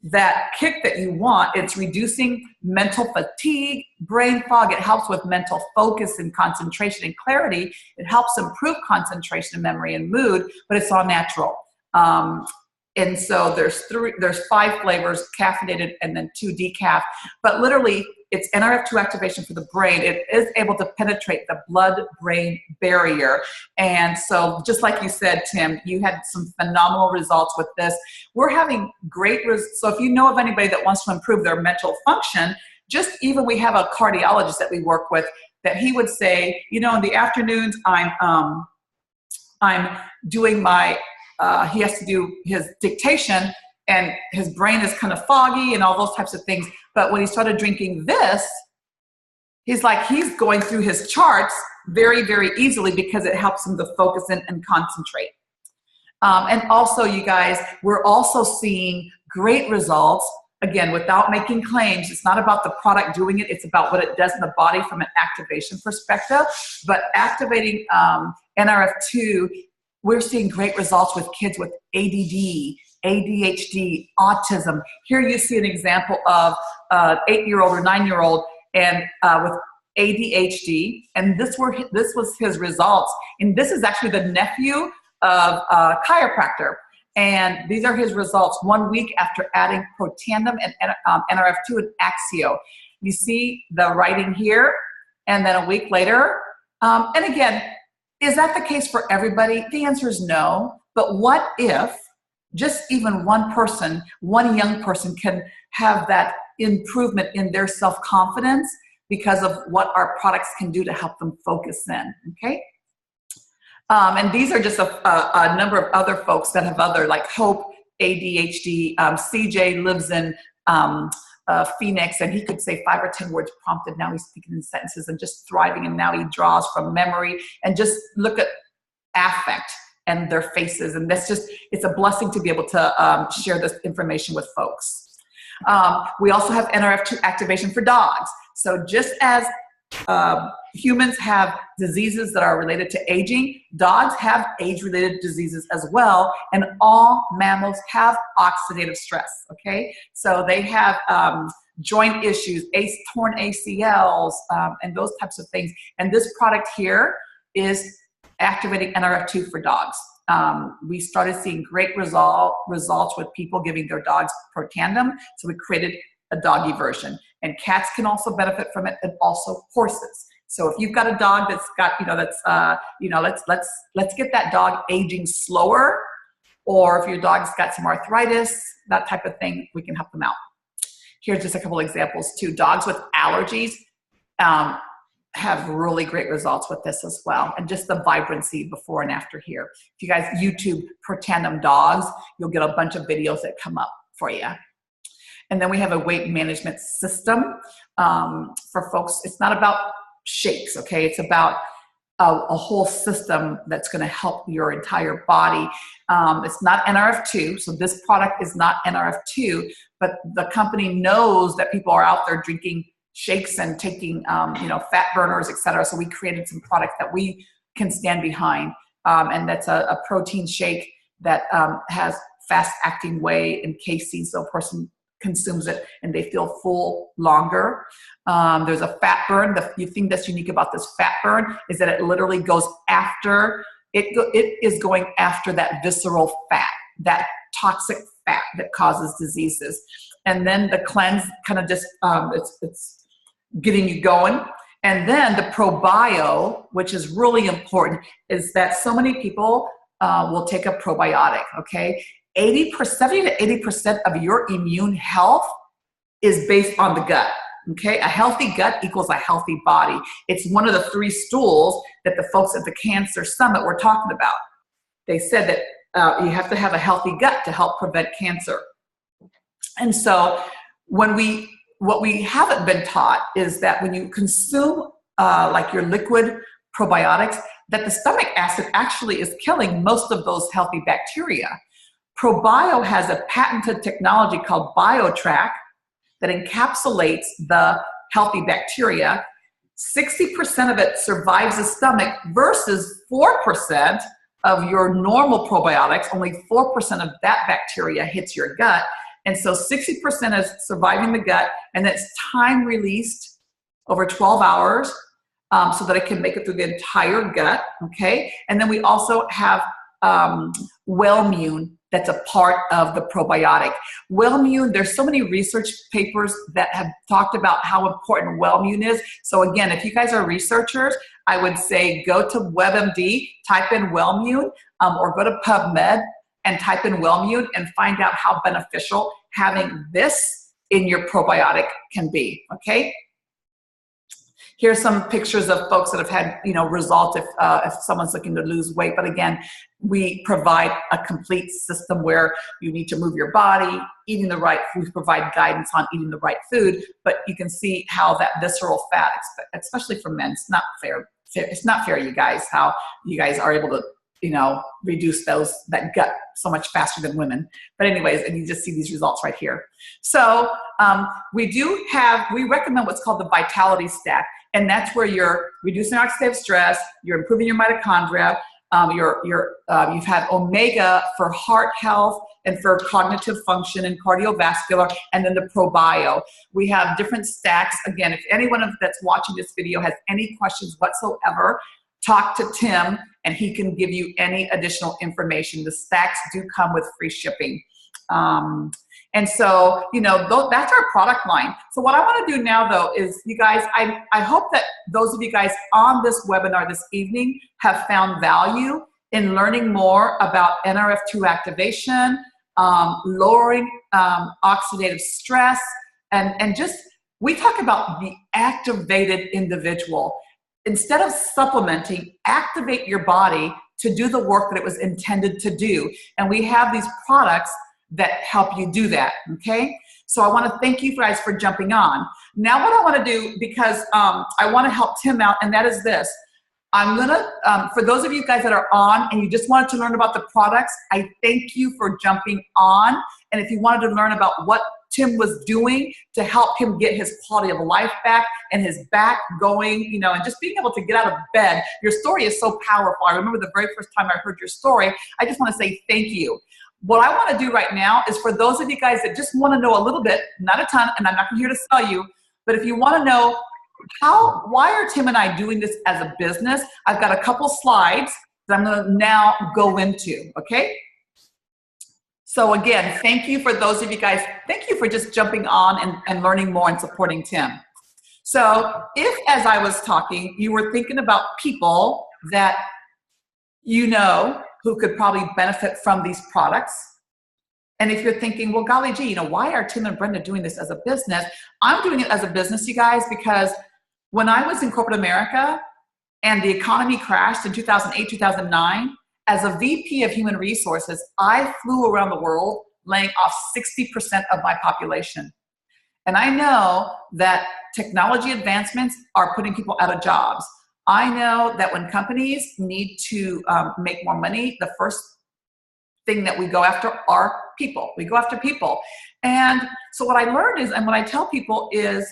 that kick that you want. It's reducing mental fatigue, brain fog. It helps with mental focus and concentration and clarity. It helps improve concentration, memory, and mood, but it's all natural. And so there's 5 flavors, caffeinated and then 2 decaf. But literally, it's NRF2 activation for the brain. It is able to penetrate the blood-brain barrier. And so just like you said, Tim, you had some phenomenal results with this. We're having great results. So if you know of anybody that wants to improve their mental function, just even we have a cardiologist that we work with that he would say, you know, in the afternoons, I'm doing my, he has to do his dictation, and his brain is kind of foggy and all those types of things. But when he started drinking this, he's like, he's going through his charts very, very easily because it helps him to focus and concentrate. And also, you guys, we're also seeing great results, again, without making claims. It's not about the product doing it. It's about what it does in the body from an activation perspective. But activating NRF2, we're seeing great results with kids with ADD, ADHD, autism. Here you see an example of an 8-year-old or 9-year-old and with ADHD, and this was his results. And this is actually the nephew of a chiropractor. And these are his results 1 week after adding Protandim and NRF2 and Axio. You see the writing here, and then a week later. And again, is that the case for everybody? The answer is no. But what if just even one person, one young person can have that improvement in their self-confidence because of what our products can do to help them focus in, okay? And these are just a number of other folks that have other, like Hope, ADHD, CJ lives in Phoenix, and he could say 5 or 10 words prompted. Now he's speaking in sentences and just thriving, and now he draws from memory. And just look at affect and their faces, and that's just, it's a blessing to be able to share this information with folks. We also have NRF2 activation for dogs. So just as humans have diseases that are related to aging. Dogs have age-related diseases as well, and all mammals have oxidative stress, okay? So they have joint issues, torn ACLs, and those types of things. And this product here is activating NRF2 for dogs. We started seeing great results with people giving their dogs Protandim, so we created a doggy version. And cats can also benefit from it, and also horses. So if you've got a dog that's got, let's get that dog aging slower, or if your dog's got some arthritis, that type of thing, we can help them out. Here's just a couple examples too. Dogs with allergies have really great results with this as well. And just the vibrancy before and after here. If you guys YouTube Protandim dogs, you'll get a bunch of videos that come up for you. And then we have a weight management system for folks. It's not about shakes, okay? It's about a whole system that's going to help your entire body. It's not NRF2, so this product is not NRF2, but the company knows that people are out there drinking shakes and taking, fat burners, et cetera. So we created some product that we can stand behind, and that's a protein shake that has fast-acting whey and casein, so a person consumes it and they feel full longer. There's a fat burn. The thing that's unique about this fat burn is that it literally goes after, it is going after that visceral fat, that toxic fat that causes diseases. And then the cleanse kind of just, it's getting you going. And then the ProBio, which is really important, is that so many people will take a probiotic, okay? 70 to 80% of your immune health is based on the gut, okay? A healthy gut equals a healthy body. It's one of the 3 stools that the folks at the Cancer Summit were talking about. They said that you have to have a healthy gut to help prevent cancer. And so what we haven't been taught is that when you consume like your liquid probiotics, that the stomach acid actually is killing most of those healthy bacteria. ProBio has a patented technology called BioTrack that encapsulates the healthy bacteria. 60% of it survives the stomach versus 4% of your normal probiotics. Only 4% of that bacteria hits your gut. And so 60% is surviving the gut, and it's time released over 12 hours so that it can make it through the entire gut, okay? And then we also have Wellmune that's a part of the probiotic. Wellmune, there's so many research papers that have talked about how important Wellmune is. So again, if you guys are researchers, I would say go to WebMD, type in Wellmune, or go to PubMed and type in Wellmune and find out how beneficial having this in your probiotic can be, okay? Here's some pictures of folks that have had, results if someone's looking to lose weight. But again, we provide a complete system where you need to move your body, eating the right food, provide guidance on eating the right food. But you can see how that visceral fat, especially for men, it's not fair. It's not fair, you guys, how you guys are able to, reduce that gut so much faster than women. But anyways, and you just see these results right here. So we recommend what's called the Vitality Stack. And that's where you're reducing oxidative stress, you're improving your mitochondria, you've had omega for heart health and for cognitive function and cardiovascular, and then the ProBio. We have different stacks. Again, if anyone that's watching this video has any questions whatsoever, talk to Tim and he can give you any additional information. The stacks do come with free shipping. And so, that's our product line. So what I want to do now, though, is you guys, I hope that those of you guys on this webinar this evening have found value in learning more about NRF2 activation, lowering oxidative stress, and just, we talk about the activated individual. Instead of supplementing, activate your body to do the work that it was intended to do. And we have these products that help you do that, okay? So I wanna thank you guys for jumping on. Now what I wanna do, because I wanna help Tim out, and that is this. I'm gonna, for those of you guys that are on and you just wanted to learn about the products, I thank you for jumping on. And if you wanted to learn about what Tim was doing to help him get his quality of life back and his back going, you know, and just being able to get out of bed. Your story is so powerful. I remember the very first time I heard your story. I just want to say thank you. What I want to do right now is for those of you guys that just want to know a little bit, not a ton, and I'm not here to sell you, but if you want to know why are Tim and I doing this as a business, I've got a couple slides that I'm going to now go into, okay? So again, thank you for those of you guys. Thank you for just jumping on and learning more and supporting Tim. So if, as I was talking, you were thinking about people that you know who could probably benefit from these products, and if you're thinking, well, golly gee, you know, why are Tim and Brenda doing this as a business? I'm doing it as a business, you guys, because when I was in corporate America and the economy crashed in 2008, 2009, as a VP of Human Resources, I flew around the world laying off 60% of my population. And I know that technology advancements are putting people out of jobs. I know that when companies need to make more money, the first thing that we go after are people. We go after people. And so what I learned is, and what I tell people is,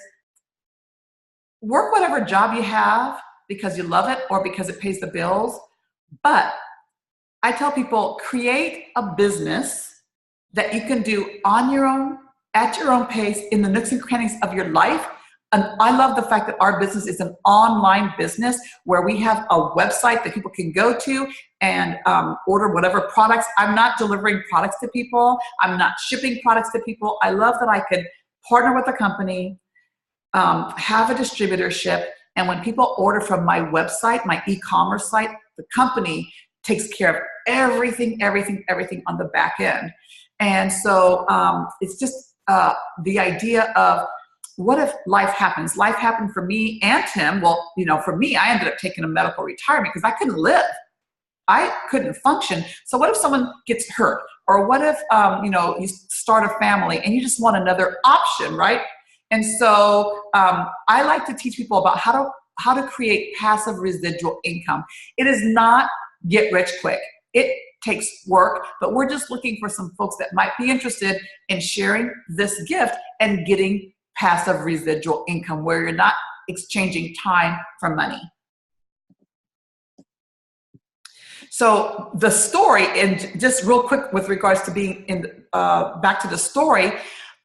work whatever job you have because you love it or because it pays the bills. But I tell people, create a business that you can do on your own, at your own pace, in the nooks and crannies of your life. And I love the fact that our business is an online business where we have a website that people can go to and order whatever products. I'm not delivering products to people. I'm not shipping products to people. I love that I can partner with a company, have a distributorship, and when people order from my website, my e-commerce site, the company takes care of everything on the back end. And so it's just the idea of, what if life happens? Life happened for me and Tim. Well, you know, for me, I ended up taking a medical retirement because I couldn't live. I couldn't function. So what if someone gets hurt? Or what if, you know, you start a family and you just want another option, right? And so I like to teach people about how to create passive residual income. It is not get rich quick. It takes work, but we're just looking for some folks that might be interested in sharing this gift and getting passive residual income where you're not exchanging time for money. So the story, and just real quick with regards to being in, back to the story,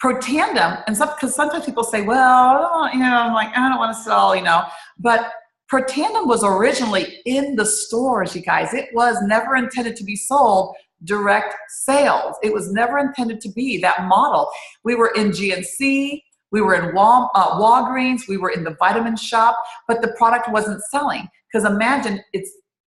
Protandem, and because sometimes people say, well, you know, I'm like, I don't want to sell, you know, but Protandem was originally in the stores, you guys. It was never intended to be sold direct sales. It was never intended to be that model. We were in GNC, we were in Walgreens, we were in the vitamin shop, but the product wasn't selling. Because imagine it's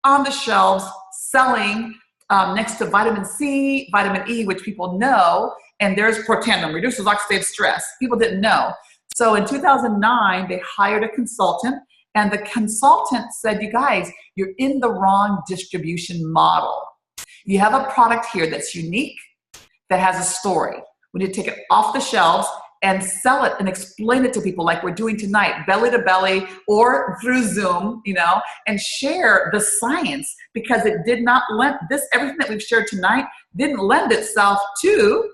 on the shelves selling next to vitamin C, vitamin E, which people know, and there's Protandem, reduces oxidative stress. People didn't know. So in 2009, they hired a consultant, and the consultant said, you guys, you're in the wrong distribution model. You have a product here that's unique, that has a story. We need to take it off the shelves and sell it and explain it to people like we're doing tonight, belly to belly or through Zoom, you know, and share the science, because it did not lend this, everything that we've shared tonight didn't lend itself to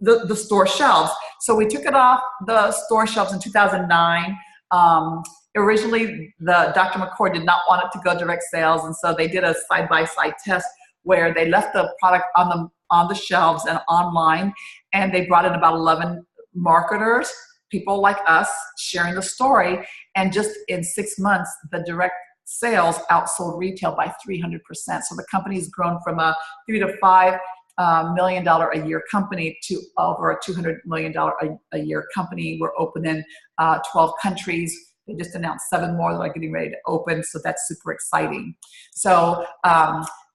the store shelves. So we took it off the store shelves in 2009. Originally, Dr. McCord did not want it to go direct sales, and so they did a side-by-side test where they left the product on the shelves and online, and they brought in about 11 marketers, people like us, sharing the story, and just in 6 months, the direct sales outsold retail by 300%. So the company's grown from a $3 to $5 million a year company to over a $200 million a year company. We're open in 12 countries. They just announced 7 more that are getting ready to open, so that's super exciting. So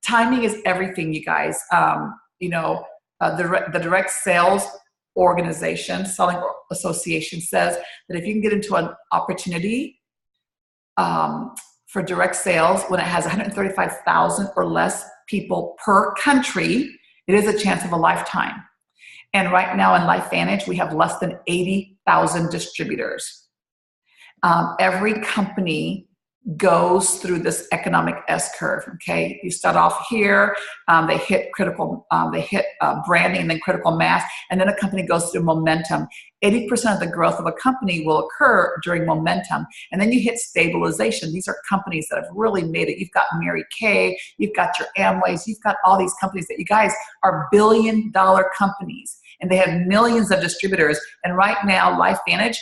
timing is everything, you guys. You know, the direct sales organization, selling association, says that if you can get into an opportunity for direct sales when it has 135,000 or less people per country, it is a chance of a lifetime. And right now in LifeVantage, we have less than 80,000 distributors. Every company goes through this economic S-curve, okay? You start off here, they hit branding and then critical mass, and then a company goes through momentum. 80% of the growth of a company will occur during momentum, and then you hit stabilization. These are companies that have really made it. You've got Mary Kay, you've got your Amways, you've got all these companies that you guys are billion-dollar companies, and they have millions of distributors. And right now, LifeVantage,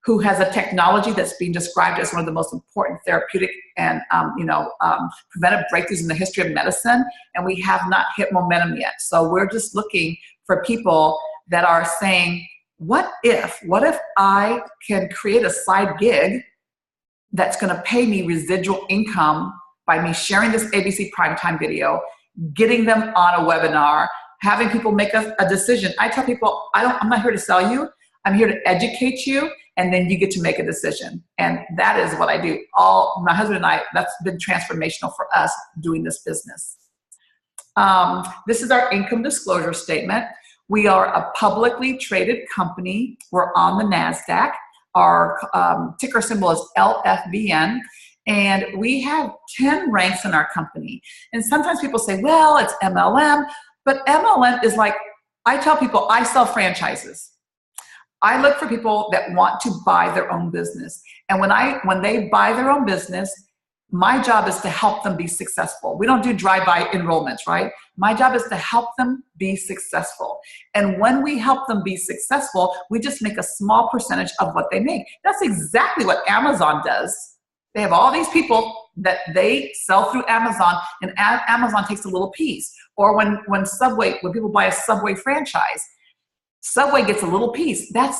who has a technology that's being described as one of the most important therapeutic and preventive breakthroughs in the history of medicine, and we have not hit momentum yet. So we're just looking for people that are saying, what if I can create a side gig that's gonna pay me residual income by me sharing this ABC primetime video, getting them on a webinar, having people make a decision. I tell people, I'm not here to sell you, I'm here to educate you, and then you get to make a decision. And that is what I do. My husband and I, that's been transformational for us doing this business. This is our income disclosure statement. We are a publicly traded company. We're on the NASDAQ. Our ticker symbol is LFVN. And we have 10 ranks in our company. And sometimes people say, well, it's MLM. But MLM is like, I tell people, I sell franchises. I look for people that want to buy their own business. And when they buy their own business, my job is to help them be successful. We don't do drive-by enrollments, right? My job is to help them be successful. And when we help them be successful, we just make a small percentage of what they make. That's exactly what Amazon does. They have all these people that they sell through Amazon, and Amazon takes a little piece. Or when people buy a Subway franchise, Subway gets a little piece. That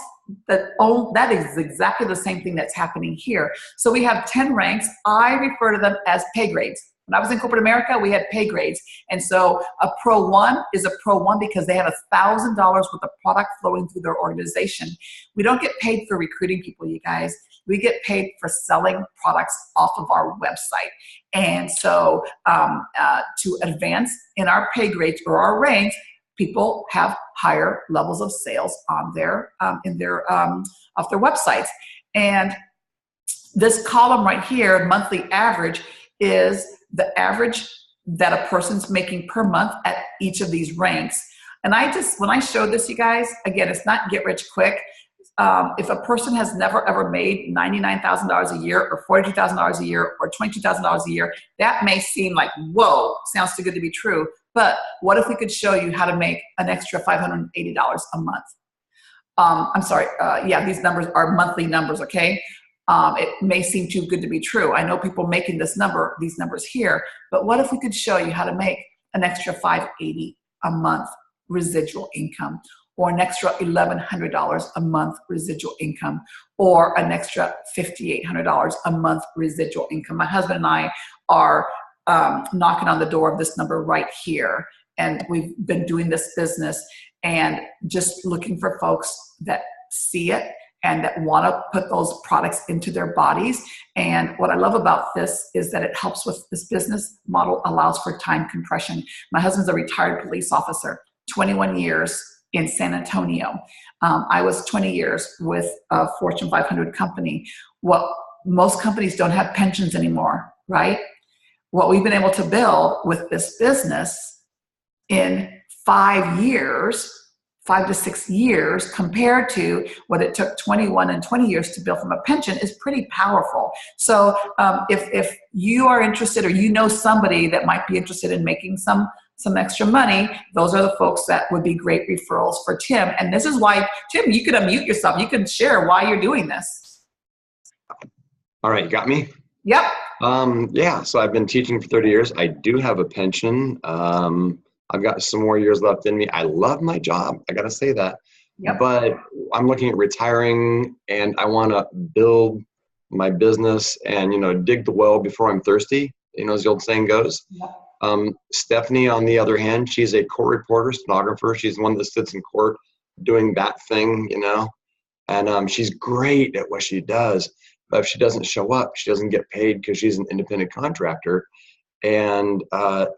is exactly the same thing that's happening here. So we have 10 ranks. I refer to them as pay grades. When I was in corporate America, we had pay grades. And so a Pro 1 is a Pro 1 because they have $1,000 worth of product flowing through their organization. We don't get paid for recruiting people, you guys. We get paid for selling products off of our website. And so to advance in our pay grades or our ranks, people have higher levels of sales on their off their websites. And this column right here, monthly average, is the average that a person's making per month at each of these ranks. And when I show this, you guys, again, it's not get rich quick. If a person has never ever made $99,000 a year or $42,000 a year or $22,000 a year, that may seem like, whoa, sounds too good to be true. But what if we could show you how to make an extra $580 a month? I'm sorry, these numbers are monthly numbers, okay? It may seem too good to be true. I know people making these numbers here, but what if we could show you how to make an extra $580 a month residual income, or an extra $1,100 a month residual income, or an extra $5,800 a month residual income? My husband and I are knocking on the door of this number right here. And we've been doing this business and just looking for folks that see it and that want to put those products into their bodies. And what I love about this is that it helps with this business model, allows for time compression. My husband's a retired police officer, 21 years in San Antonio. I was 20 years with a Fortune 500 company. Well, most companies don't have pensions anymore, right? What we've been able to build with this business in 5 to 6 years, compared to what it took 21 and 20 years to build from a pension, is pretty powerful. So if you are interested, or you know somebody that might be interested in making some extra money, those are the folks that would be great referrals for Tim. And this is why, Tim, you can unmute yourself. You can share why you're doing this. All right, you got me? Yep. So I've been teaching for 30 years. I do have a pension. I've got some more years left in me. I love my job. I got to say that. Yep. But I'm looking at retiring, and I want to build my business and, dig the well before I'm thirsty, as the old saying goes. Yep. Stephanie, on the other hand, she's a court reporter, stenographer. She's the one that sits in court doing that thing, and she's great at what she does. But if she doesn't show up, she doesn't get paid because she's an independent contractor. And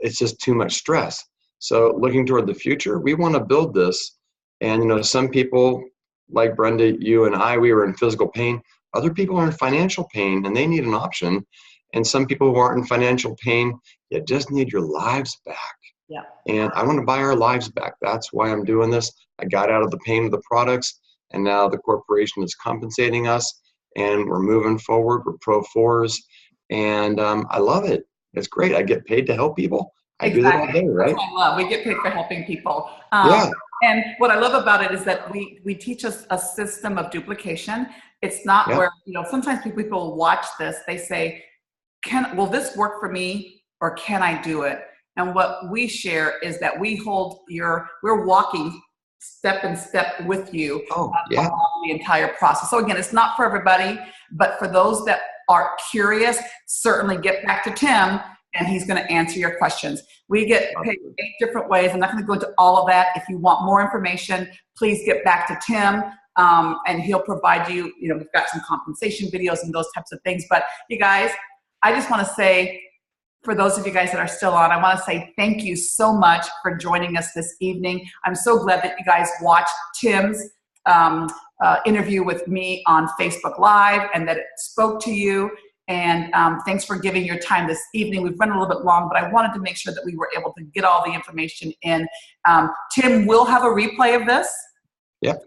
it's just too much stress. So looking toward the future, we want to build this. And, some people like Brenda, you and I, we were in physical pain. other people are in financial pain and they need an option. And some people who aren't in financial pain, you just need your lives back. Yeah. And I want to buy our lives back. That's why I'm doing this. I got out of the pain of the products, and now the corporation is compensating us, and we're moving forward. We're Pro 4s, and I love it. It's great. I get paid to help people. I do that all day, right? That's what I love. We get paid for helping people. Yeah. And what I love about it is that we teach us a system of duplication. It's not where, sometimes people watch this, they say, will this work for me, or can I do it? And what we share is that we're walking step in step with you the entire process. So again, it's not for everybody, but for those that are curious, certainly get back to Tim, and he's going to answer your questions. We get paid 8 different ways. I'm not going to go into all of that. If you want more information, please get back to Tim, and he'll provide you, we've got some compensation videos and those types of things. But you guys, I just want to say, for those of you guys that are still on, I want to say thank you so much for joining us this evening. I'm so glad that you guys watched Tim's interview with me on Facebook Live and that it spoke to you. And thanks for giving your time this evening. We've run a little bit long, but I wanted to make sure that we were able to get all the information in. Tim will have a replay of this. Yep.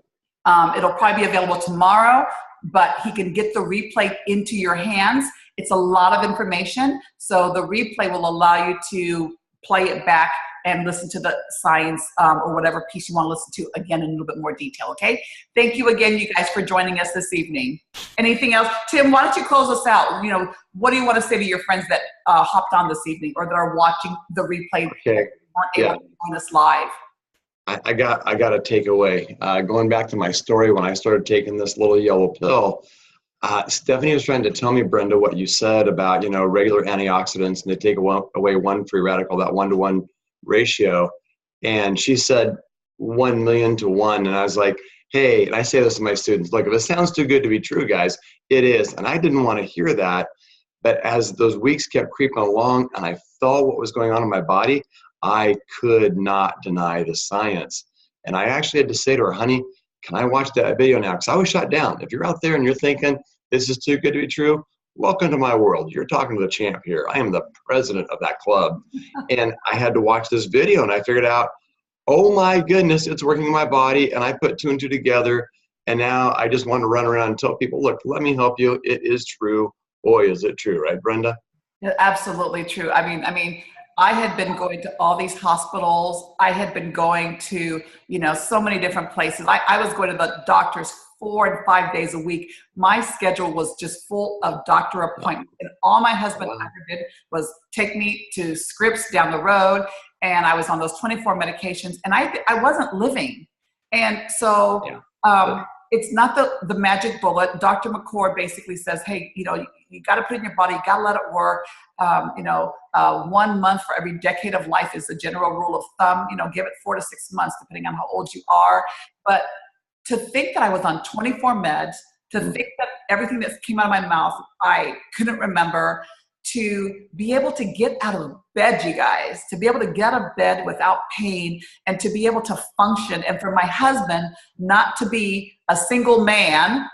It'll probably be available tomorrow, but he can get the replay into your hands. It's a lot of information, so the replay will allow you to play it back and listen to the science or whatever piece you want to listen to again in a little bit more detail, okay? Thank you again, you guys, for joining us this evening. Anything else? Tim, why don't you close us out? What do you want to say to your friends that hopped on this evening or that are watching the replay that weren't able to join us live? I got a takeaway. Going back to my story when I started taking this little yellow pill, Stephanie was trying to tell me, Brenda, what you said about, regular antioxidants, and they take away one free radical, that 1-to-1 ratio. And she said 1 million to 1. And I was like, hey, and I say this to my students, look, if it sounds too good to be true, guys, it is. And I didn't want to hear that. But as those weeks kept creeping along and I felt what was going on in my body, I could not deny the science. And I actually had to say to her, honey, can I watch that video now? Because I was shut down. If you're out there and you're thinking this is too good to be true, welcome to my world. You're talking to the champ here. I am the president of that club. And I had to watch this video, and I figured out, oh my goodness, it's working in my body. And I put 2 and 2 together. And now I just want to run around and tell people, look, let me help you. It is true. Boy, is it true, right, Brenda? Yeah, absolutely true. I mean, I had been going to all these hospitals. I had been going to, so many different places. I was going to the doctors 4 and 5 days a week. My schedule was just full of doctor appointments. And all my husband ever did was take me to Scripps down the road. And I was on those 24 medications. And I wasn't living. And so it's not the magic bullet. Dr. McCord basically says, hey, you got to put it in your body. You got to let it work. 1 month for every decade of life is the general rule of thumb. Give it 4 to 6 months, depending on how old you are. But to think that I was on 24 meds, to think that everything that came out of my mouth, I couldn't remember, to be able to get out of bed, you guys, to be able to get out of bed without pain and to be able to function. And for my husband not to be a single man,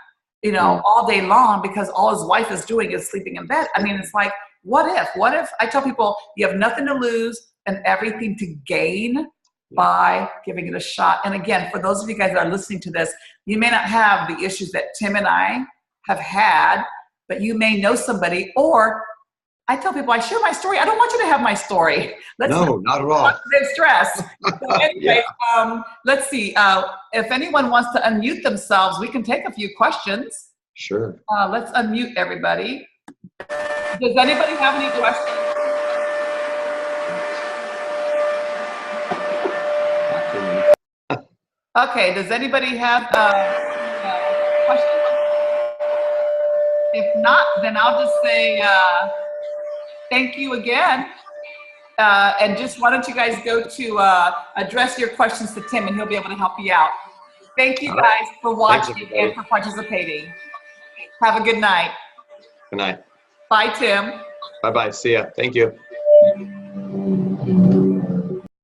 all day long because all his wife is doing is sleeping in bed. I mean, it's like, what if I tell people you have nothing to lose and everything to gain by giving it a shot. And again, for those of you guys that are listening to this, you may not have the issues that Tim and I have had, but you may know somebody, or I tell people, I share my story. I don't want you to have my story. No, not at all. Stress. So anyway, let's see. If anyone wants to unmute themselves, we can take a few questions. Sure. Let's unmute everybody. Does anybody have any questions? Okay, does anybody have questions? If not, then I'll just say thank you again. And just why don't you guys go to address your questions to Tim and he'll be able to help you out. Thank you guys for watching and for participating. Have a good night. Good night. Bye, Tim. Bye-bye. See ya. Thank you.